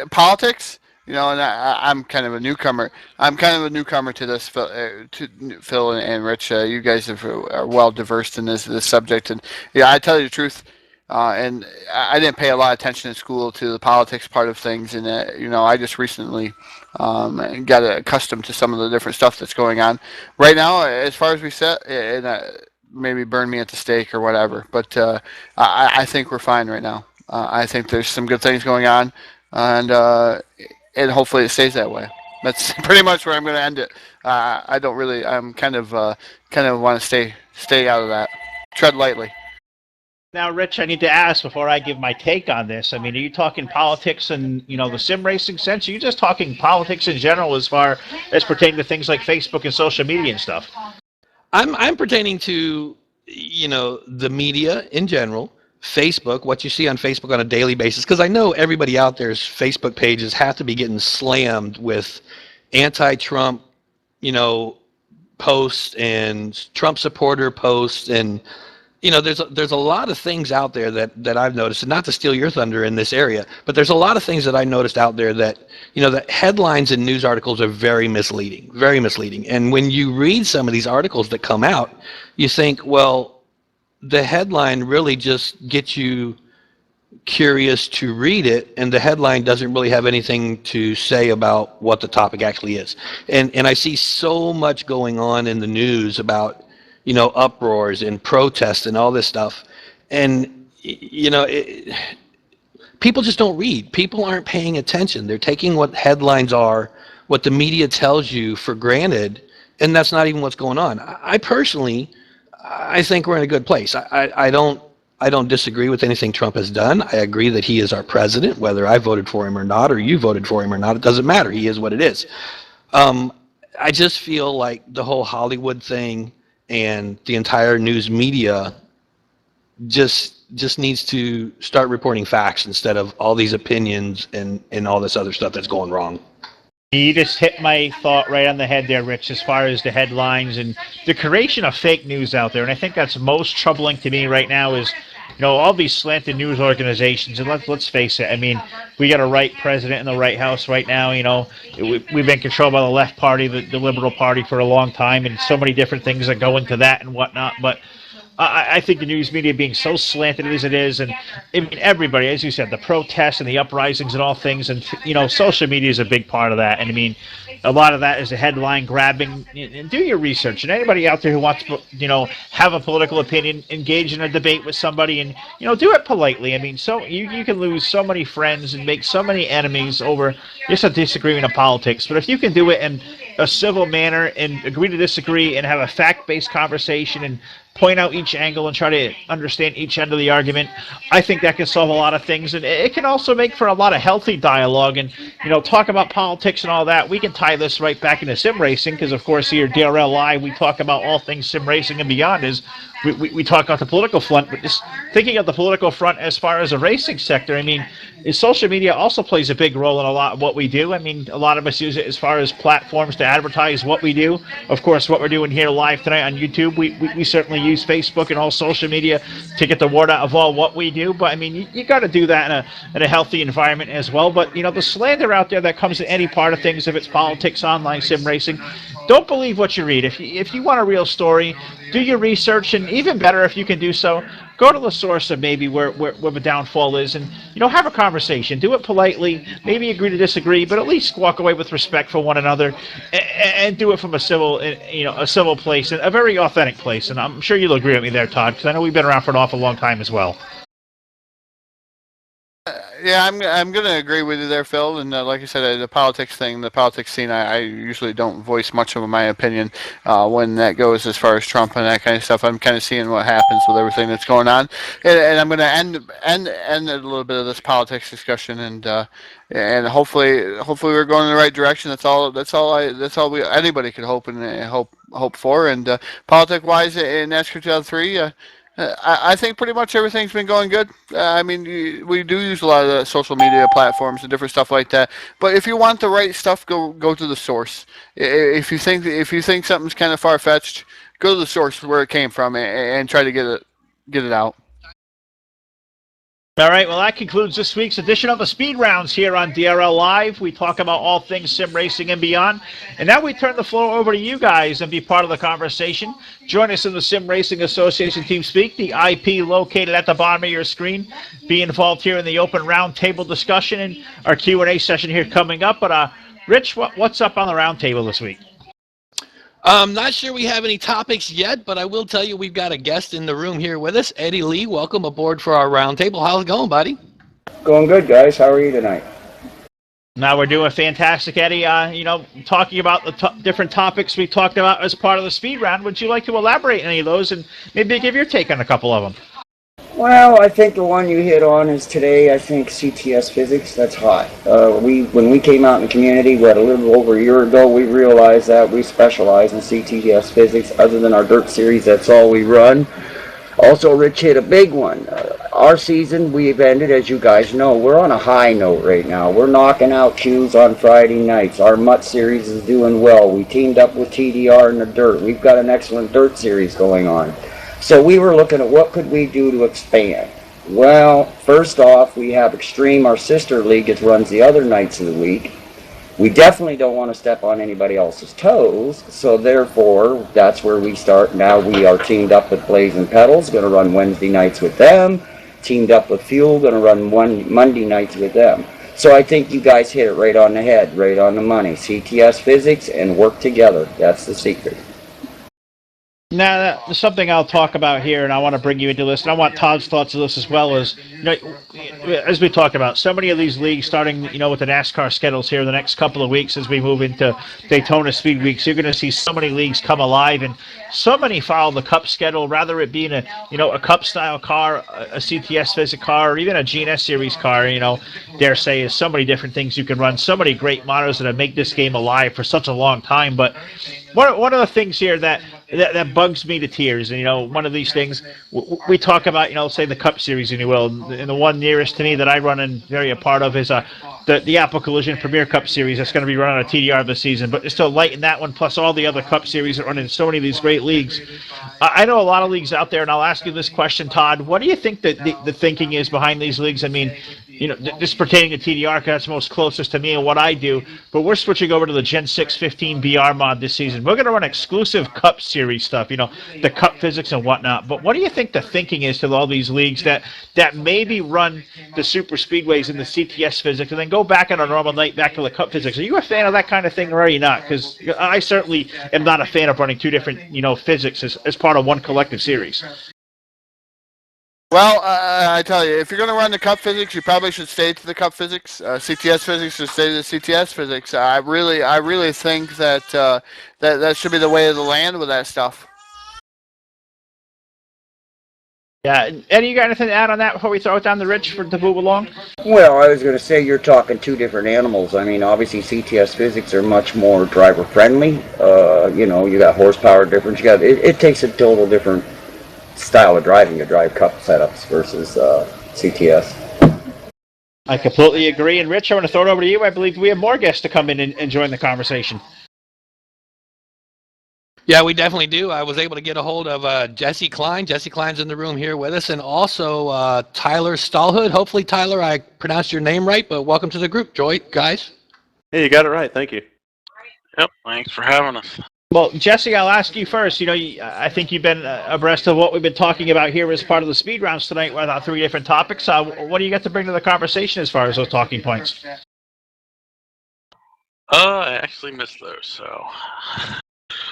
Politics? And I'm kind of a newcomer. I'm kind of a newcomer to this, to Phil and Rich. You guys are well diversed in this subject, and I tell you the truth. And I didn't pay a lot of attention in school to the politics part of things, and I just recently got accustomed to some of the different stuff that's going on right now. As far as we said, and maybe burn me at the stake or whatever, but I think we're fine right now. I think there's some good things going on, and hopefully it stays that way. That's pretty much where I'm going to end it. I don't really. I'm kind of want to stay out of that. Tread lightly. Now, Rich, I need to ask before I give my take on this. Are you talking politics in the sim racing sense? Or are you just talking politics in general as far as pertaining to things like Facebook and social media and stuff? I'm pertaining to the media in general. Facebook, what you see on Facebook on a daily basis, because I know everybody out there's Facebook pages have to be getting slammed with anti-Trump, posts and Trump supporter posts, and there's a lot of things out there that I've noticed, and not to steal your thunder in this area, but there's a lot of things that I noticed out there that that headlines and news articles are very misleading, very misleading. And when you read some of these articles that come out, you think, well, the headline really just gets you curious to read it, and the headline doesn't really have anything to say about what the topic actually is. And I see so much going on in the news about uproars and protests and all this stuff, and people just don't read. People aren't paying attention. They're taking what headlines are, what the media tells you, for granted, and that's not even what's going on. I personally think we're in a good place. I don't disagree with anything Trump has done. I agree that he is our president, whether I voted for him or not, or you voted for him or not. It doesn't matter. He is what it is. I just feel like the whole Hollywood thing and the entire news media just needs to start reporting facts instead of all these opinions and all this other stuff that's going wrong. You just hit my thought right on the head there, Rich, as far as the headlines and the creation of fake news out there. And I think that's most troubling to me right now is, all these slanted news organizations. And let's face it, I mean, we got a right president in the right house right now. We've been controlled by the left party, the Liberal Party, for a long time, and so many different things that go into that and whatnot. But I think the news media being so slanted as it is, and I mean, everybody, as you said, the protests and the uprisings and all things, and social media is a big part of that. And I mean, a lot of that is the headline grabbing. And do your research. And anybody out there who wants to, have a political opinion, engage in a debate with somebody, and do it politely. I mean, so you can lose so many friends and make so many enemies over just a disagreement of politics. But if you can do it in a civil manner and agree to disagree and have a fact-based conversation and point out each angle and try to understand each end of the argument, I think that can solve a lot of things. And it can also make for a lot of healthy dialogue and, talk about politics and all that. We can tie this right back into sim racing because, of course, here at DRL Live, we talk about all things sim racing and beyond. We talk about the political front, but just thinking of the political front as far as a racing sector, I mean, social media also plays a big role in a lot of what we do. I mean, a lot of us use it as far as platforms to advertise what we do. Of course, what we're doing here live tonight on YouTube, we certainly use Facebook and all social media to get the word out of all what we do. But I mean, you got to do that in a healthy environment as well. But the slander out there that comes in any part of things, if it's politics, online sim racing, don't believe what you read. If you want a real story, do your research, and even better, if you can do so, go to the source of maybe where the downfall is, and have a conversation. Do it politely. Maybe agree to disagree, but at least walk away with respect for one another, and do it from a civil, a civil place, and a very authentic place. And I'm sure you'll agree with me there, Todd, because I know we've been around for an awful long time as well. Yeah, I'm going to agree with you there, Phil. And like I said, the politics scene, I usually don't voice much of my opinion when that goes as far as Trump and that kind of stuff. I'm kind of seeing what happens with everything that's going on, and I'm going to end a little bit of this politics discussion, and hopefully we're going in the right direction. That's all anybody could hope for. And politic wise in NASCAR 2003. I think pretty much everything's been going good. I mean, we do use a lot of the social media platforms and different stuff like that. But if you want the right stuff, go to the source. If you think something's kind of far fetched, go to the source where it came from and try to get it out. All right, well, that concludes this week's edition of the Speed Rounds here on DRL Live. We talk about all things sim racing and beyond. And now we turn the floor over to you guys and be part of the conversation. Join us in the Sim Racing Association Team Speak, the IP located at the bottom of your screen. Be involved here in the open roundtable discussion and our Q&A session here coming up. But, Rich, what's up on the roundtable this week? I'm not sure we have any topics yet, but I will tell you we've got a guest in the room here with us. Eddie Lee, welcome aboard for our roundtable. How's it going, buddy? Going good, guys. How are you tonight? Now we're doing fantastic, Eddie. Talking about the different topics we talked about as part of the speed round. Would you like to elaborate on any of those and maybe give your take on a couple of them? Well, I think the one you hit on is today, I think CTS physics, that's hot. When we came out in the community, a little over a year ago, we realized that we specialize in CTS physics. Other than our dirt series, that's all we run. Also, Rich hit a big one. Our season, we've ended, as you guys know, we're on a high note right now. We're knocking out Qs on Friday nights. Our Mutt series is doing well. We teamed up with TDR in the dirt. We've got an excellent dirt series going on. So we were looking at what could we do to expand. Well, first off, we have Extreme, our sister league, that runs the other nights of the week. We definitely don't want to step on anybody else's toes, so therefore, that's where we start. Now we are teamed up with Blazing Pedals, going to run Wednesday nights with them. Teamed up with Fuel, going to run Monday nights with them. So I think you guys hit it right on the head, right on the money. CTS physics and work together. That's the secret. Now, something I'll talk about here, and I want to bring you into this, and I want Todd's thoughts on this as well, is, as we talked about, so many of these leagues starting, with the NASCAR schedules here in the next couple of weeks as we move into Daytona Speed Weeks, you're going to see so many leagues come alive, and so many follow the Cup schedule, rather it being a Cup-style car, a CTS physics car, or even a GNS Series car, dare say, is so many different things you can run, so many great models that have made this game alive for such a long time, but one of the things here that that bugs me to tears. And one of these things we talk about, say the Cup Series, if you will, and the one nearest to me that I run and very a part of is the Apple Collision Premier Cup Series that's going to be run on a TDR this season. But it's still light in that one, plus all the other Cup Series that run in so many of these great leagues. I know a lot of leagues out there, and I'll ask you this question, Todd. What do you think that the thinking is behind these leagues? I mean, this pertaining to TDR, because that's most closest to me and what I do. But we're switching over to the Gen 6 15 BR mod this season. We're going to run exclusive Cup Series stuff, the Cup physics and whatnot. But what do you think the thinking is to all these leagues that maybe run the super speedways and the CTS physics and then go back on a normal night back to the Cup physics? Are you a fan of that kind of thing, or are you not? Because I certainly am not a fan of running two different, physics as part of one collective series. Well, I tell you, if you're going to run the Cup physics, you probably should stay to the Cup physics. CTS physics should stay to the CTS physics. I really think that that should be the way of the land with that stuff. Yeah, Eddie, you got anything to add on that before we throw it down the Rich to move along? Well, I was going to say you're talking two different animals. I mean, obviously CTS physics are much more driver friendly. You got horsepower difference. It takes a total different style of driving to drive Cup setups versus CTS. I completely agree. And Rich, I want to throw it over to you. I believe we have more guests to come in and join the conversation. Yeah, we definitely do. I was able to get a hold of Jesse Klein. Jesse Klein's in the room here with us, and also Tyler Stallhood. Hopefully, Tyler, I pronounced your name right, but welcome to the group, guys. Hey, you got it right. Thank you. Yep, thanks for having us. Well, Jesse, I'll ask you first. I think you've been abreast of what we've been talking about here as part of the speed rounds tonight with 3 different topics. What do you got to bring to the conversation as far as those talking points? I actually missed those, so...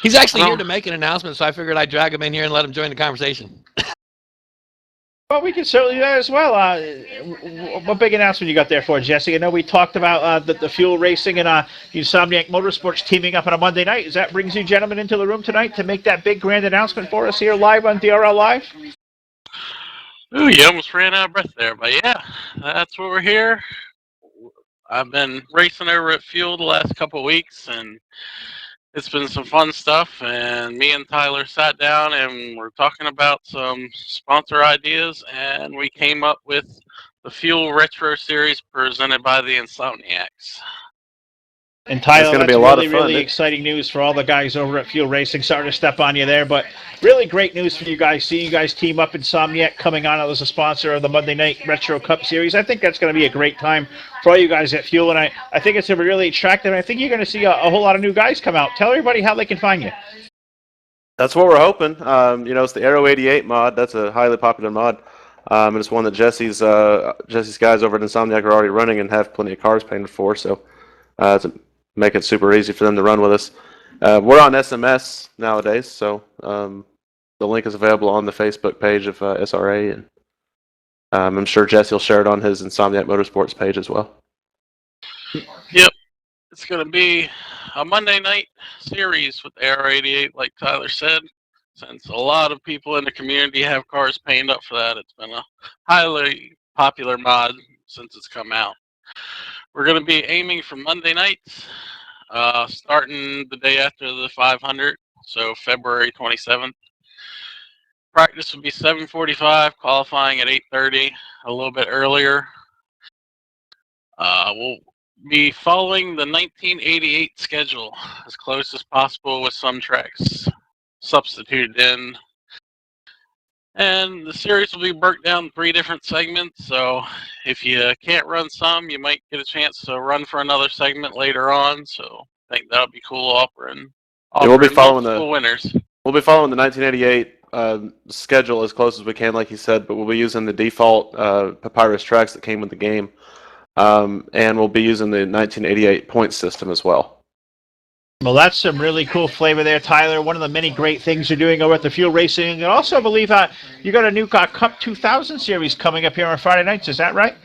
He's actually here to make an announcement, so I figured I'd drag him in here and let him join the conversation. Well, we can certainly do that as well. What big announcement you got there for, Jesse? I know we talked about the fuel racing and Insomniac Motorsports teaming up on a Monday night. Does that brings you gentlemen into the room tonight to make that big grand announcement for us here live on DRL Live? Ooh, you almost ran out of breath there, but yeah, that's what we're here. I've been racing over at Fuel the last couple of weeks, and it's been some fun stuff, and me and Tyler sat down and we're talking about some sponsor ideas, and we came up with the Fuel Retro Series presented by the Insomniacs. And Tyler, that's that's be a lot of really fun, exciting news for all the guys over at Fuel Racing. Sorry to step on you there, but really great news for you guys. See you guys team up. Insomniac coming on as a sponsor of the Monday Night Retro Cup Series. I think that's going to be a great time for all you guys at Fuel, and I think it's going to be really attractive. I think you're going to see a whole lot of new guys come out. Tell everybody how they can find you. That's what we're hoping. It's the Aero 88 mod. That's a highly popular mod. And it's one that Jesse's guys over at Insomniac are already running and have plenty of cars painted for. So to make it super easy for them to run with us. We're on SMS nowadays, so the link is available on the Facebook page of SRA, and I'm sure Jesse will share it on his Insomniac Motorsports page as well. Yep, it's going to be a Monday night series with Aero 88, like Tyler said. Since a lot of people in the community have cars painted up for that, it's been a highly popular mod since it's come out. We're going to be aiming for Monday nights, starting the day after the 500, so February 27th. Practice will be 7:45, qualifying at 8:30, a little bit earlier. We'll be following the 1988 schedule as close as possible with some tracks substituted in. And the series will be broken down in 3 different segments, so if you can't run some, you might get a chance to run for another segment later on, so I think that'll be cool offering we'll be following multiple winners. We'll be following the 1988 schedule as close as we can, like you said, but we'll be using the default Papyrus tracks that came with the game, and we'll be using the 1988 point system as well. Well, that's some really cool flavor there, Tyler. One of the many great things you're doing over at the Fuel Racing. And also, I believe you got a new Cup 2000 series coming up here on Friday nights. Is that right?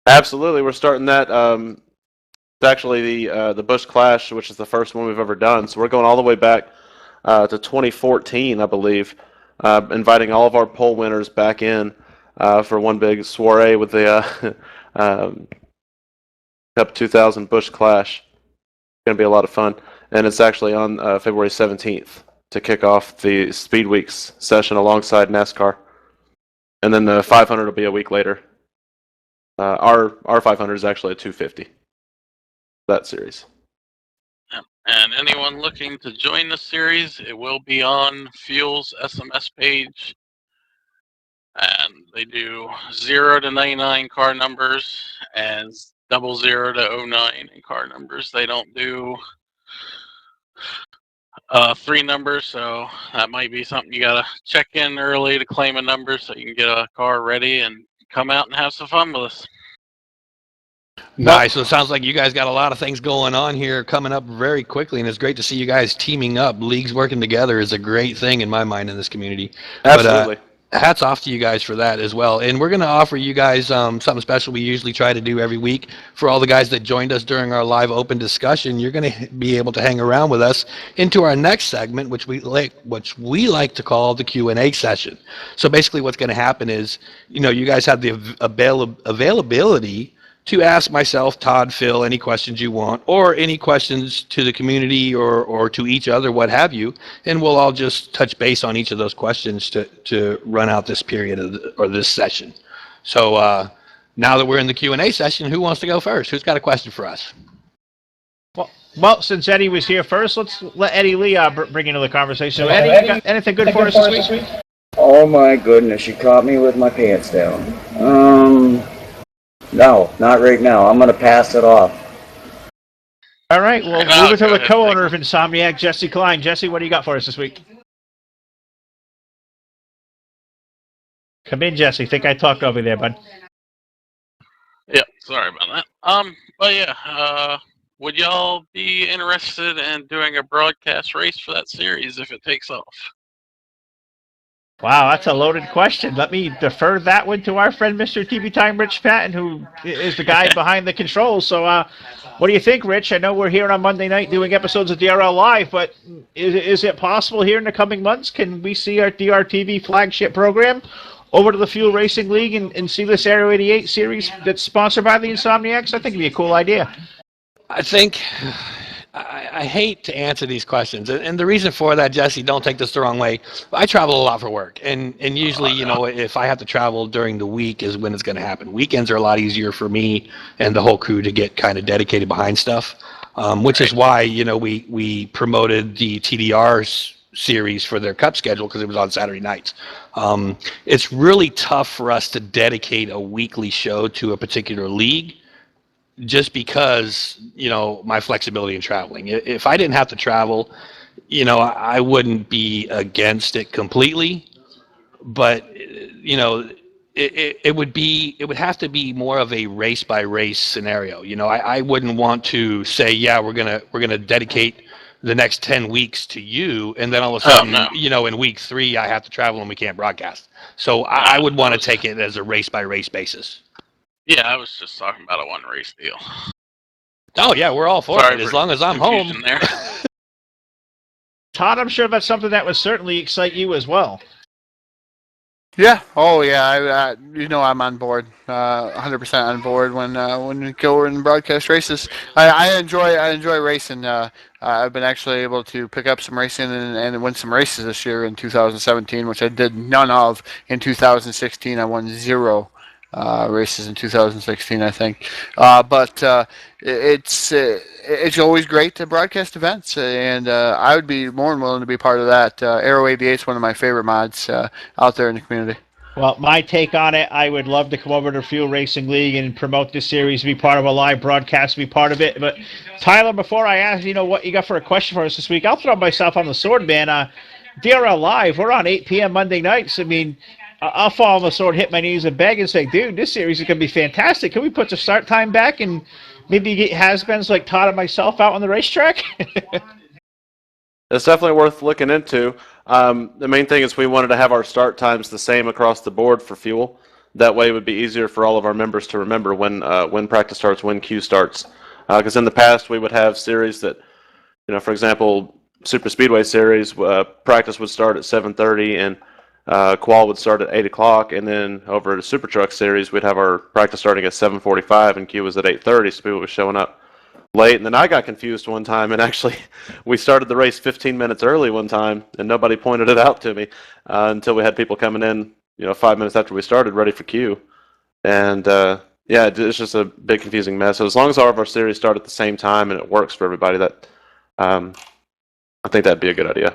Absolutely. We're starting that. It's actually the Busch Clash, which is the first one we've ever done. So we're going all the way back to 2014, I believe, inviting all of our poll winners back in for one big soiree with the Cup 2000 Busch Clash. It's going to be a lot of fun. And it's actually on February 17th. to kick off the Speed Weeks session alongside NASCAR. And then the 500 will be a week later. Our 500 is actually a 250. That series. And anyone looking to join the series, it will be on Fuel's SMS page. And they do 0 to 99 car numbers and 00 to 09 in car numbers. They don't do 3 numbers, so that might be something you gotta check in early to claim a number so you can get a car ready and come out and have some fun with us. Nice. So it sounds like you guys got a lot of things going on here coming up very quickly, and it's great to see you guys teaming up. Leagues working together is a great thing in my mind in this community. Absolutely. But, hats off to you guys for that as well. And we're going to offer you guys something special we usually try to do every week for all the guys that joined us during our live open discussion. You're going to be able to hang around with us into our next segment, which we like to call the Q&A session. So basically what's going to happen is, you guys have the availability to ask myself, Todd, Phil, any questions you want, or any questions to the community or to each other, what have you, and we'll all just touch base on each of those questions to run out this period or this session. So now that we're in the Q&A session, who wants to go first? Who's got a question for us? Well, since Eddie was here first, let's let Eddie Lee bring into the conversation. So Eddie, you got anything good for us this week? Oh my goodness, you caught me with my pants down. No, not right now. I'm going to pass it off. All right, well, move it to the co-owner of Insomniac, Jesse Klein. Jesse, what do you got for us this week? Come in, Jesse. Think I talked over there, bud. Yeah, sorry about that. But yeah, would y'all be interested in doing a broadcast race for that series if it takes off? Wow, that's a loaded question. Let me defer that one to our friend, Mr. TV Time, Rich Patton, who is the guy behind the controls. So what do you think, Rich? I know we're here on Monday night doing episodes of DRL Live, but is it possible here in the coming months? Can we see our DRTV flagship program over to the Fuel Racing League and see this Aero 88 series that's sponsored by the Insomniacs? I think it'd be a cool idea. I think I hate to answer these questions, and the reason for that, Jesse, don't take this the wrong way. I travel a lot for work, and usually, if I have to travel during the week is when it's going to happen. Weekends are a lot easier for me and the whole crew to get kind of dedicated behind stuff, which is why we promoted the TDR series for their Cup schedule because it was on Saturday nights. It's really tough for us to dedicate a weekly show to a particular league, just because, my flexibility in traveling. If I didn't have to travel, I wouldn't be against it completely, but, it would have to be more of a race by race scenario. I wouldn't want to say, yeah, we're going to dedicate the next 10 weeks to you, and then all of a sudden, in week 3, I have to travel and we can't broadcast. So I would want to take it as a race by race basis. Yeah, I was just talking about a one race deal. Oh yeah, we're all for it as long as I'm home. There. Todd, I'm sure that's something that would certainly excite you as well. Yeah. Oh yeah. I'm on board. 100% on board when we go and broadcast races. I enjoy racing. I've been actually able to pick up some racing and win some races this year in 2017, which I did none of in 2016. I won 0 races in 2016, I think. But it's always great to broadcast events, and I would be more than willing to be part of that. Aero 88 is one of my favorite mods out there in the community. Well, my take on it, I would love to come over to Fuel Racing League and promote this series, be part of a live broadcast, be part of it. But Tyler, before I ask what you got for a question for us this week, I'll throw myself on the sword, man. DRL Live, we're on 8 p.m. Monday nights. I mean, I'll fall on the sword, hit my knees, and beg and say, dude, this series is going to be fantastic. Can we put the start time back and maybe get has-beens like Todd and myself out on the racetrack? It's definitely worth looking into. The main thing is we wanted to have our start times the same across the board for Fuel. That way it would be easier for all of our members to remember when practice starts, when Q starts. Because in the past we would have series that, for example, Super Speedway series, practice would start at 7:30 and qual would start at 8 o'clock, and then over to Super Truck Series, we'd have our practice starting at 7:45, and Q was at 8:30, so people were showing up late, and then I got confused one time, and actually we started the race 15 minutes early one time, and nobody pointed it out to me until we had people coming in, 5 minutes after we started, ready for queue. And yeah, it's just a big confusing mess. So as long as all of our series start at the same time and it works for everybody, that I think that'd be a good idea.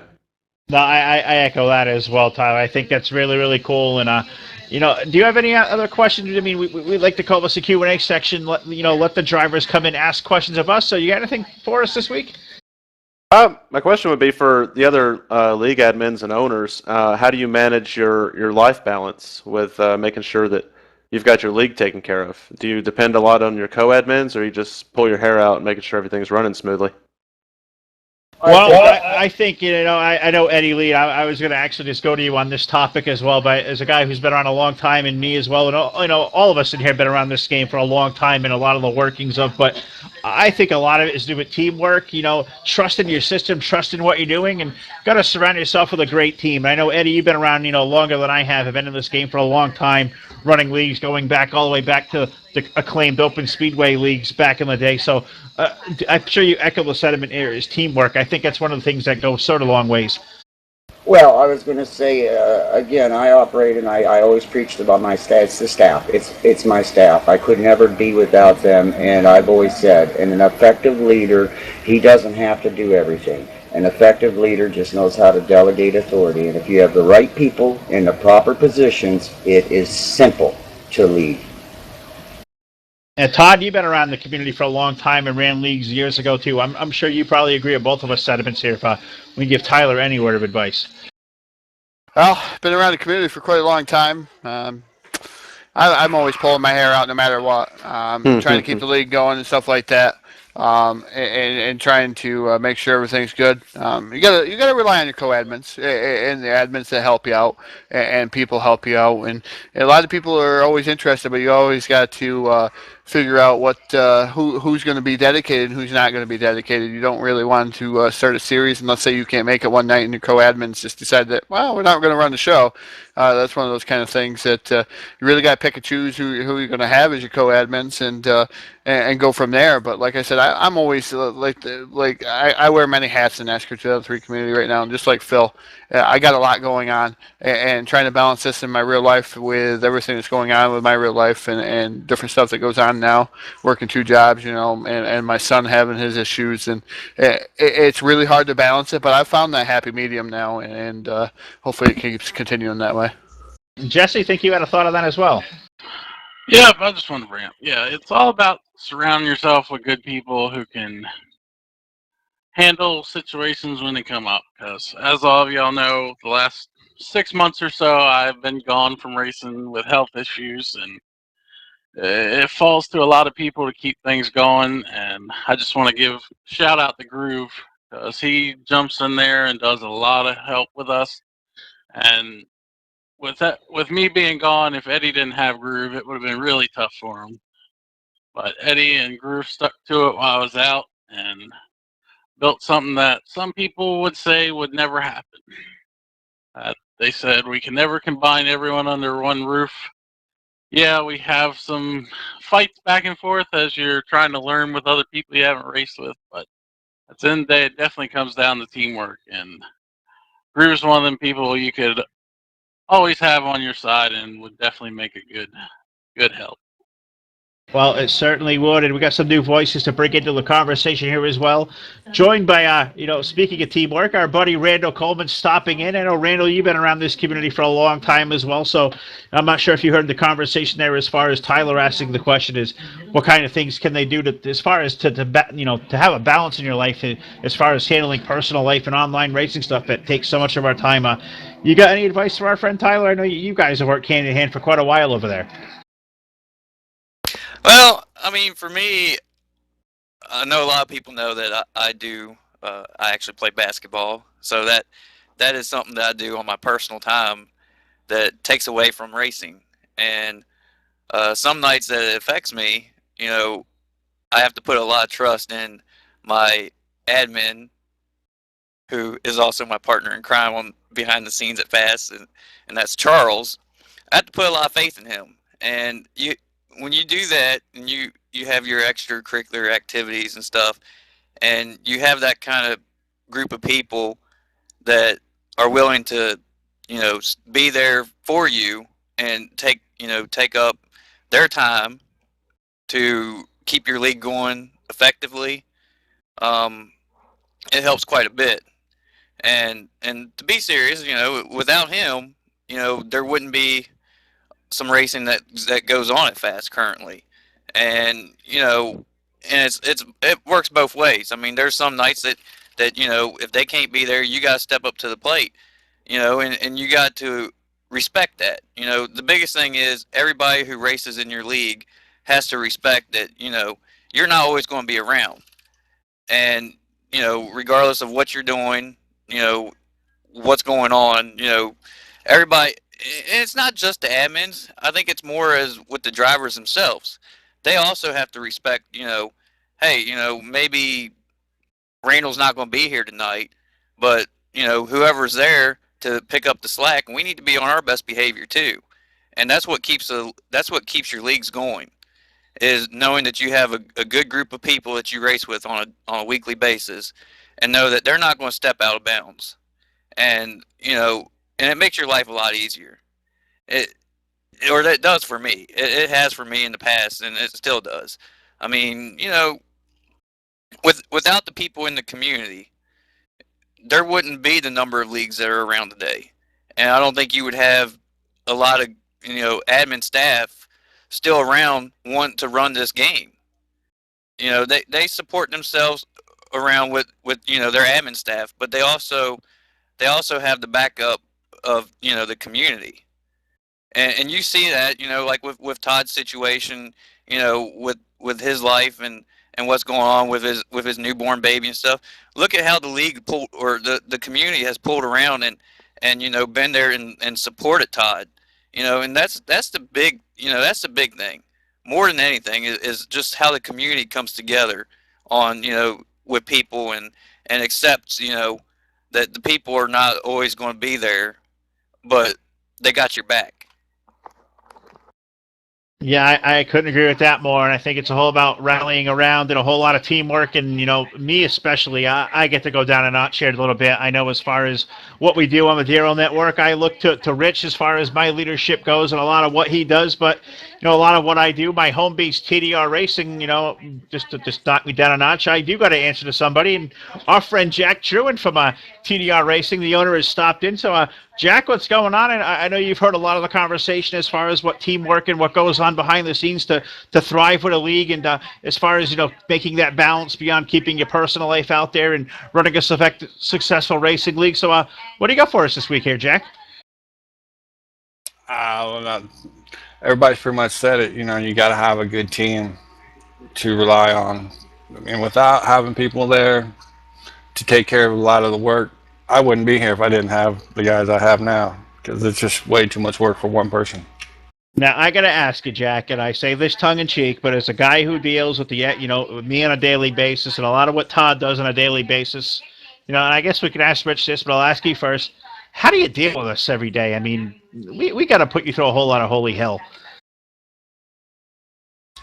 No, I echo that as well, Tyler. I think that's really, really cool. And do you have any other questions? I mean, we like to call this a Q&A section. Let the drivers come in, ask questions of us. So you got anything for us this week? My question would be for the other league admins and owners. How do you manage your life balance with making sure that you've got your league taken care of? Do you depend a lot on your co-admins, or you just pull your hair out and making sure everything's running smoothly? Well, I think, I know Eddie Lee. I was going to actually just go to you on this topic as well, but as a guy who's been around a long time, and me as well, and all of us in here have been around this game for a long time, and a lot of the workings of, but I think a lot of it is to do with teamwork, trust in your system, trust in what you're doing, and got to surround yourself with a great team. I know, Eddie, you've been around, longer than I have been in this game for a long time, running leagues, going back all the way back to the acclaimed open speedway leagues back in the day. So I'm sure you echo the sentiment here is teamwork. I think that's one of the things that goes sort of long ways. Well, I was going to say, again, I operate, and I always preached about my staff. It's the staff. It's my staff. I could never be without them, and I've always said, and an effective leader, he doesn't have to do everything. An effective leader just knows how to delegate authority, and if you have the right people in the proper positions, it is simple to lead. And Todd, you've been around the community for a long time and ran leagues years ago too. I'm sure you probably agree with both of us sentiments here. If we give Tyler any word of advice. Well, been around the community for quite a long time. I'm always pulling my hair out no matter what. Trying to keep the league going and stuff like that. And trying to make sure everything's good. You gotta rely on your co-admins and the admins that help you out, and people help you out. And a lot of people are always interested, but you always got to figure out who's going to be dedicated and who's not going to be dedicated. You don't really want to start a series and let's say you can't make it one night and your co-admins just decide that, well, we're not going to run the show. That's one of those kind of things that you really got to pick and choose who you're going to have as your co-admins and go from there. But like I said, I'm always I wear many hats in NASCAR 2003 community right now, and just like Phil, I got a lot going on and trying to balance this in my real life with everything that's going on with my real life and different stuff that goes on now, working 2 jobs, and my son having his issues, and it's really hard to balance it, but I've found that happy medium now, and hopefully it keeps continuing that way. Jesse, think you had a thought on that as well? Yeah, I just want to bring up. Yeah, it's all about surrounding yourself with good people who can handle situations when they come up. Because as all of y'all know, the last 6 months or so, I've been gone from racing with health issues, and it falls to a lot of people to keep things going. And I just want to give shout out to Groove, because he jumps in there and does a lot of help with us. And with me being gone, if Eddie didn't have Groove, it would have been really tough for him. But Eddie and Groove stuck to it while I was out and built something that some people would say would never happen. They said we can never combine everyone under one roof. Yeah, we have some fights back and forth as you're trying to learn with other people you haven't raced with, but at the end of the day, it definitely comes down to teamwork. And Groove's one of them people you could always have on your side and would definitely make a good help. Well, it certainly would, and we got some new voices to bring into the conversation here as well. Joined by, speaking of teamwork, our buddy Randall Coleman stopping in. I know, Randall, you've been around this community for a long time as well, so I'm not sure if you heard the conversation there as far as Tyler asking the question is, what kind of things can they do as far as to have a balance in your life as far as handling personal life and online racing stuff that takes so much of our time. You got any advice for our friend Tyler? I know you guys have worked hand in hand for quite a while over there. Well, I mean, for me, I know a lot of people know that I actually play basketball. So that is something that I do on my personal time that takes away from racing. And some nights that it affects me, I have to put a lot of trust in my admin, who is also my partner in crime on behind the scenes at Fast, and that's Charles. I have to put a lot of faith in him. And when you do that and you have your extracurricular activities and stuff, and you have that kind of group of people that are willing to, be there for you and take up their time to keep your league going effectively, it helps quite a bit. And to be serious, without him, there wouldn't be some racing that goes on at Fast currently, and it works both ways. I mean, there's some nights that if they can't be there, you got to step up to the plate, and you got to respect that. The biggest thing is everybody who races in your league has to respect that. You're not always going to be around, and regardless of what you're doing, what's going on, everybody. And it's not just the admins. I think it's more as with the drivers themselves. They also have to respect, hey, maybe Randall's not going to be here tonight, but whoever's there to pick up the slack, we need to be on our best behavior too. And that's what keeps your leagues going, is knowing that you have a good group of people that you race with on a weekly basis, and know that they're not going to step out of bounds. And and it makes your life a lot easier. Or that does for me. It has for me in the past, and it still does. I mean, without the people in the community, there wouldn't be the number of leagues that are around today. And I don't think you would have a lot of admin staff still around wanting to run this game. They support themselves around with their admin staff, but they also have the backup of the community, and you see that like with Todd's situation, with his life and what's going on with his newborn baby and stuff. Look at how the league pulled, or the community has pulled around and been there and supported Todd, and that's the big thing more than anything is just how the community comes together on with people and accepts that the people are not always going to be there, but they got your back. Yeah, I couldn't agree with that more, and I think it's a whole about rallying around and a whole lot of teamwork, and me especially, I get to go down a notch here a little bit. I know as far as what we do on the DRL network, I look to Rich as far as my leadership goes and a lot of what he does, but a lot of what I do, my home base TDR Racing, just to knock me down a notch, I do got to answer to somebody, and our friend Jack Truin from TDR Racing, the owner, has stopped in, so Jack, what's going on? And I know you've heard a lot of the conversation as far as what teamwork and what goes on behind the scenes to thrive with a league, and as far as making that balance beyond keeping your personal life out there and running a successful racing league. So what do you got for us this week here, Jack? Everybody's pretty much said it. You got to have a good team to rely on. I mean, without having people there to take care of a lot of the work, I wouldn't be here if I didn't have the guys I have now, because it's just way too much work for one person. Now, I got to ask you, Jack, and I say this tongue-in-cheek, but as a guy who deals with with me on a daily basis and a lot of what Todd does on a daily basis, and I guess we could ask Rich this, but I'll ask you first. How do you deal with us every day? I mean, we got to put you through a whole lot of holy hell.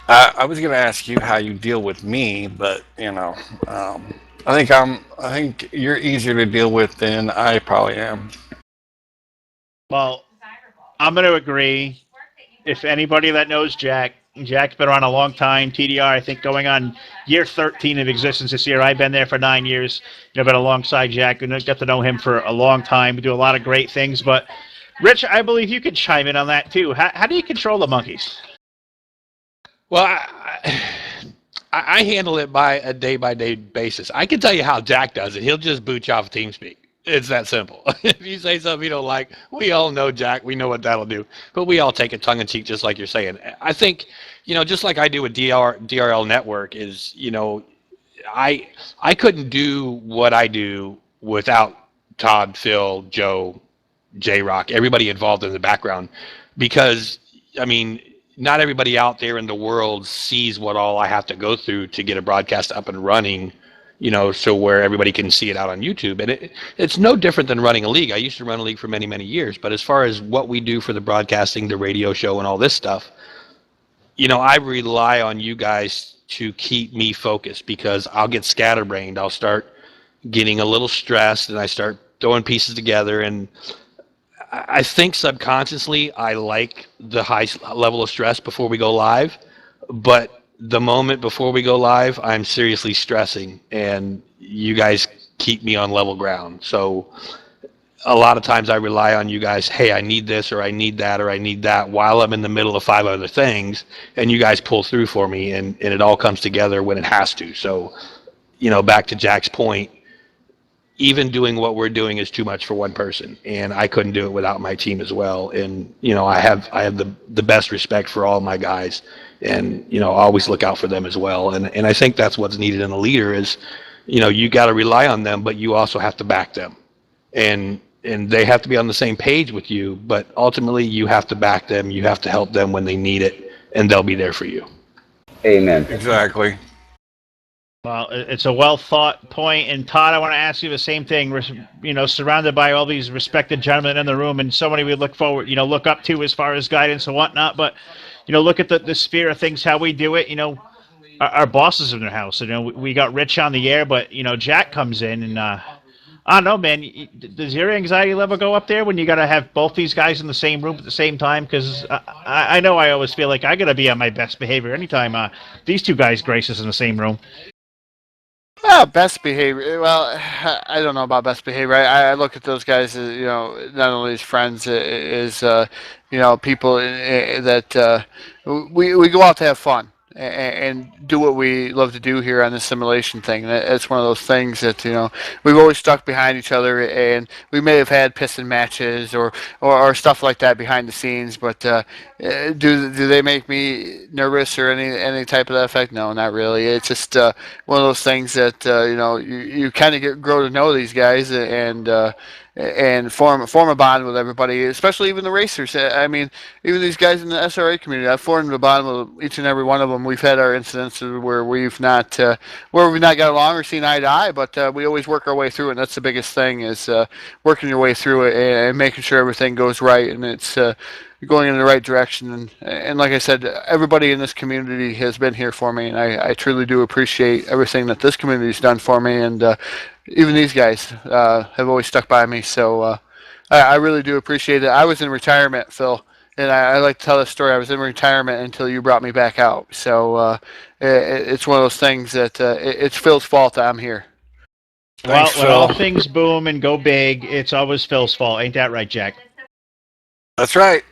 I was going to ask you how you deal with me, but, I think you're easier to deal with than I probably am. Well, I'm going to agree. If anybody that knows Jack's been around a long time. TDR, I think, going on year 13 of existence this year. I've been there for 9 years. I've been alongside Jack and got to know him for a long time. We do a lot of great things. But, Rich, I believe you could chime in on that, too. How do you control the monkeys? Well, I handle it by a day-by-day basis. I can tell you how Jack does it. He'll just boot you off TeamSpeak. It's that simple. If you say something you don't like, we all know Jack. We know what that'll do. But we all take it tongue-in-cheek, just like you're saying. I think, just like I do with DRL Network is, I couldn't do what I do without Todd, Phil, Joe, J-Rock, everybody involved in the background. Because, not everybody out there in the world sees what all I have to go through to get a broadcast up and running, so where everybody can see it out on YouTube. And it's no different than running a league. I used to run a league for many, many years. But as far as what we do for the broadcasting, the radio show, and all this stuff, I rely on you guys to keep me focused because I'll get scatterbrained. I'll start getting a little stressed and I start throwing pieces together. And I think subconsciously I like the high level of stress before we go live. But the moment before we go live, I'm seriously stressing and you guys keep me on level ground. So a lot of times I rely on you guys, hey, I need this or I need that or I need that while I'm in the middle of 5 other things, and you guys pull through for me, and it all comes together when it has to. So, back to Jack's point, even doing what we're doing is too much for one person, and I couldn't do it without my team as well. And, I have the best respect for all my guys, and, always look out for them as well. And I think that's what's needed in a leader is, you got to rely on them, but you also have to back them. And they have to be on the same page with you, but ultimately you have to back them, you have to help them when they need it, and they'll be there for you. Amen. Exactly. Well, it's a well thought point. And Todd, I want to ask you the same thing. Surrounded by all these respected gentlemen in the room, and so many we look up to as far as guidance and whatnot. But look at the sphere of things, how we do it. Our bosses in their house. We got Rich on the air, but Jack comes in and. I don't know, man. Does your anxiety level go up there when you got to have both these guys in the same room at the same time? Because I know I always feel like I got to be on my best behavior anytime these two guys grace us in the same room. Best behavior. Well, I don't know about best behavior. I look at those guys as, not only as friends, as, people that we go out to have fun and do what we love to do here on the simulation thing. It's one of those things that, we've always stuck behind each other, and we may have had piston matches or stuff like that behind the scenes, but do they make me nervous or any type of that effect? No, not really. It's just one of those things that, you kind of grow to know these guys and form a bond with everybody, especially even the racers. I mean, even these guys in the SRA community, I've formed a bond with each and every one of them. We've had our incidents where we've not got along or seen eye to eye, but we always work our way through it. And that's the biggest thing is working your way through it and making sure everything goes right and it's going in the right direction. And like I said, everybody in this community has been here for me, and I truly do appreciate everything that this community's done for me. And even these guys have always stuck by me. So I really do appreciate it. I was in retirement, Phil, and I like to tell this story. I was in retirement until you brought me back out. So it's one of those things that it's Phil's fault that I'm here. Well, Thanks, when Phil. all things boom and go big, it's always Phil's fault. Ain't that right, Jack? That's right.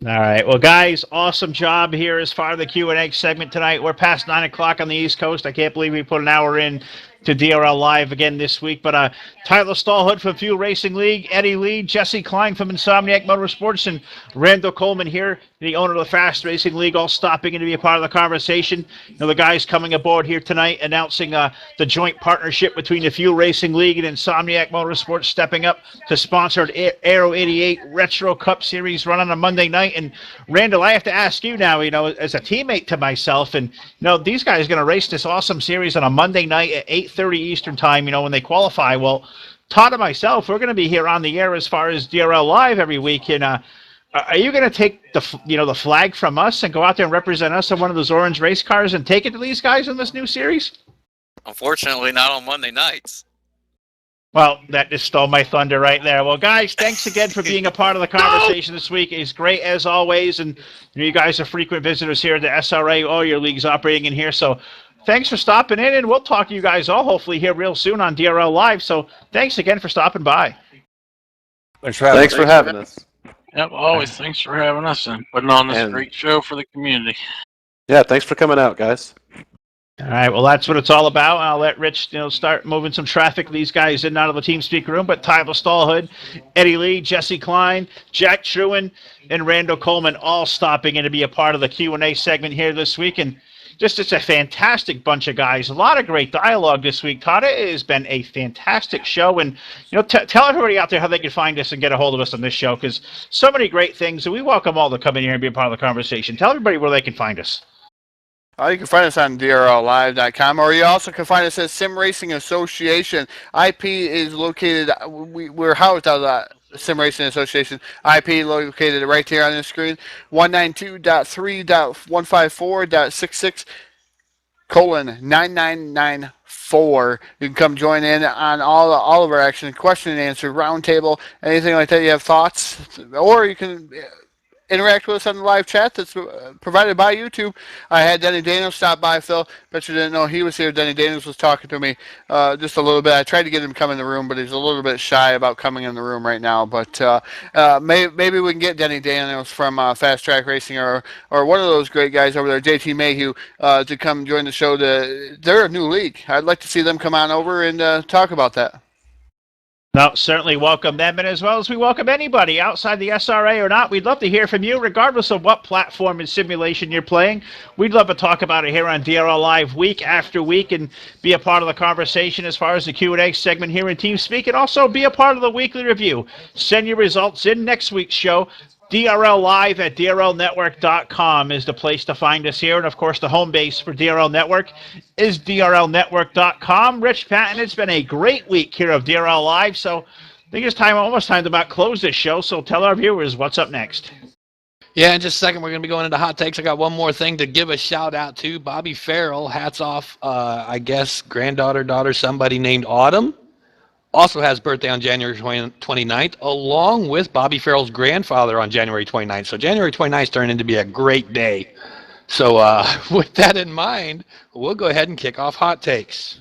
All right. Well, guys, awesome job here as far as the Q&A segment tonight. We're past 9 o'clock on the East Coast. I can't believe we put an hour in to DRL Live again this week. But Tyler Stallhood from Fuel Racing League, Eddie Lee, Jesse Klein from Insomniac Motorsports, and Randall Coleman here, the owner of the Fast Racing League, all stopping in to be a part of the conversation. The guys coming aboard here tonight announcing the joint partnership between the Fuel Racing League and Insomniac Motorsports, stepping up to sponsor Aero 88 Retro Cup Series run on a Monday night. And Randall, I have to ask you now, as a teammate to myself, and these guys are going to race this awesome series on a Monday night at 8:30 Eastern time, when they qualify. Well, Todd and myself, we're going to be here on the air as far as DRL Live every week. And are you going to take the flag from us and go out there and represent us on one of those orange race cars and take it to these guys in this new series? Unfortunately, not on Monday nights. Well, that just stole my thunder right there. Well, guys, thanks again for being a part of the conversation this week. It's great as always, and you guys are frequent visitors here at the SRA. All your leagues operating in here, so thanks for stopping in, and we'll talk to you guys all hopefully here real soon on DRL Live. So thanks again for stopping by. Thanks for having us. Yep, always. Thanks for having us and putting on this great show for the community. Yeah, thanks for coming out, guys. All right, well, that's what it's all about. I'll let Rich, start moving some traffic. These guys in and out of the TeamSpeak room, but Tyler Stallhood, Eddie Lee, Jesse Klein, Jack Truin, and Randall Coleman all stopping in to be a part of the Q&A segment here this week. And just it's a fantastic bunch of guys. A lot of great dialogue this week. Todd, it has been a fantastic show. And, tell everybody out there how they can find us and get a hold of us on this show, because so many great things. And we welcome all to come in here and be a part of the conversation. Tell everybody where they can find us. You can find us on DRLLive.com, or you also can find us at Sim Racing Association. IP is located, we're housed out of Sim Racing Association. IP located right here on the screen. 192.3.154.66 colon 9994. You can come join in on all of our action, question and answer, roundtable, anything like that. You have thoughts, or you can interact with us on the live chat that's provided by YouTube. I had Denny Daniels stop by, Phil. Bet you didn't know he was here. Denny Daniels was talking to me just a little bit. I tried to get him to come in the room, but he's a little bit shy about coming in the room right now. But maybe we can get Denny Daniels from Fast Track Racing or one of those great guys over there, JT Mayhew, to come join the show. They're a new league. I'd like to see them come on over and talk about that. No, certainly welcome them, and as well as we welcome anybody outside the SRA or not. We'd love to hear from you, regardless of what platform and simulation you're playing. We'd love to talk about it here on DRL Live week after week and be a part of the conversation as far as the Q&A segment here in TeamSpeak, and also be a part of the weekly review. Send your results in next week's show. DRL Live at DRLnetwork.com is the place to find us here. And, of course, the home base for DRL Network is DRLnetwork.com. Rich Patton, it's been a great week here of DRL Live. So I think it's almost time to about close this show. So tell our viewers what's up next. Yeah, in just a second, we're going to be going into hot takes. I got one more thing to give a shout out to. Bobby Farrell, hats off, I guess, daughter, somebody named Autumn. Also has birthday on January 29th, along with Bobby Farrell's grandfather on January 29th. So January 29th turned into be a great day. So with that in mind, we'll go ahead and kick off hot takes.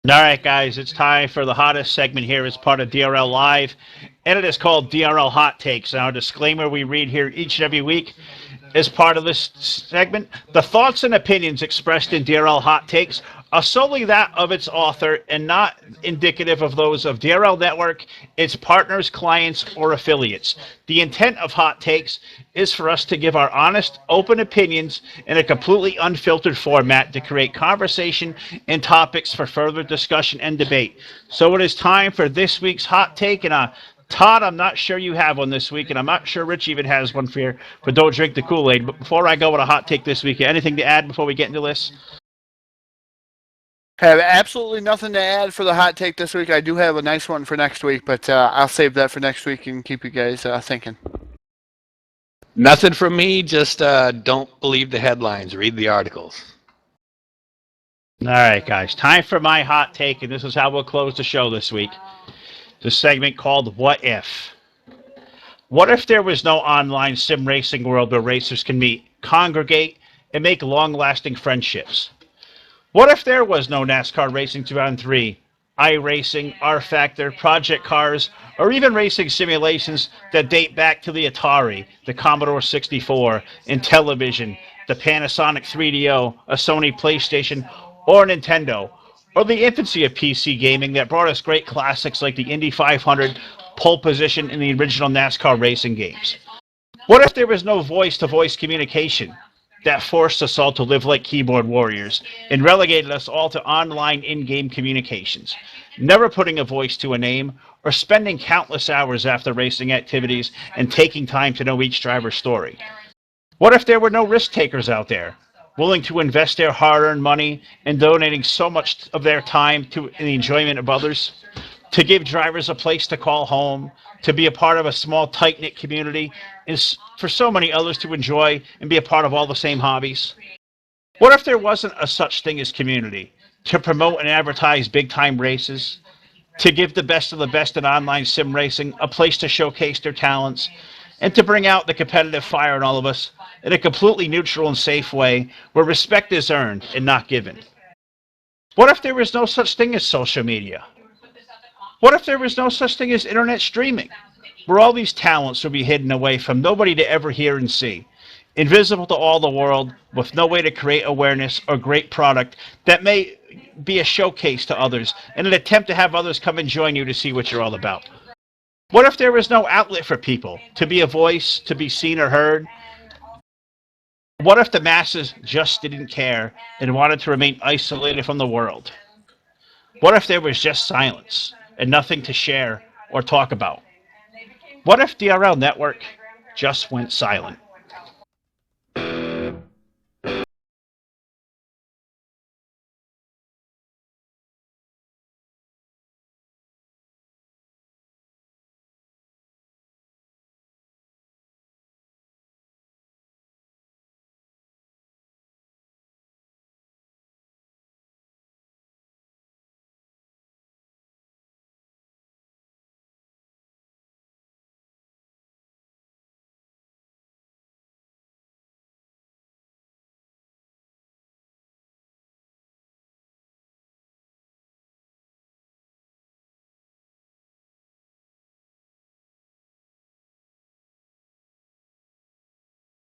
All right, guys, it's time for the hottest segment here as part of DRL Live, and it is called DRL Hot Takes. Now, a disclaimer we read here each and every week as part of this segment. The thoughts and opinions expressed in DRL Hot Takes are solely that of its author and not indicative of those of DRL Network, its partners, clients, or affiliates. The intent of Hot Takes is for us to give our honest, open opinions in a completely unfiltered format to create conversation and topics for further discussion and debate. So it is time for this week's Hot Take, and Todd, I'm not sure you have one this week, and I'm not sure Rich even has one for you, but don't drink the Kool-Aid. But before I go with a hot take this week, anything to add before we get into this? Have absolutely nothing to add for the hot take this week. I do have a nice one for next week, but I'll save that for next week and keep you guys thinking. Nothing from me, just don't believe the headlines. Read the articles. All right, guys, time for my hot take, and this is how we'll close the show this week. The segment called What If? What if there was no online sim racing world where racers can meet, congregate, and make long-lasting friendships? What if there was no NASCAR Racing 2003, iRacing, R-Factor, Project Cars, or even racing simulations that date back to the Atari, the Commodore 64, Intellivision, the Panasonic 3DO, a Sony PlayStation, or a Nintendo, or the infancy of PC gaming that brought us great classics like the Indy 500, pole position in the original NASCAR racing games? What if there was no voice-to-voice communication that forced us all to live like keyboard warriors and relegated us all to online in-game communications, never putting a voice to a name or spending countless hours after racing activities and taking time to know each driver's story? What if there were no risk takers out there, willing to invest their hard-earned money and donating so much of their time to the enjoyment of others, to give drivers a place to call home, to be a part of a small, tight-knit community, is for so many others to enjoy and be a part of all the same hobbies? What if there wasn't a such thing as community, to promote and advertise big-time races, to give the best of the best in online sim racing a place to showcase their talents, and to bring out the competitive fire in all of us in a completely neutral and safe way where respect is earned and not given? What if there was no such thing as social media? What if there was no such thing as internet streaming, where all these talents would be hidden away from nobody to ever hear and see, invisible to all the world, with no way to create awareness or great product that may be a showcase to others in an attempt to have others come and join you to see what you're all about? What if there was no outlet for people to be a voice, to be seen or heard? What if the masses just didn't care and wanted to remain isolated from the world? What if there was just silence and nothing to share or talk about? What if DRL Network just went silent?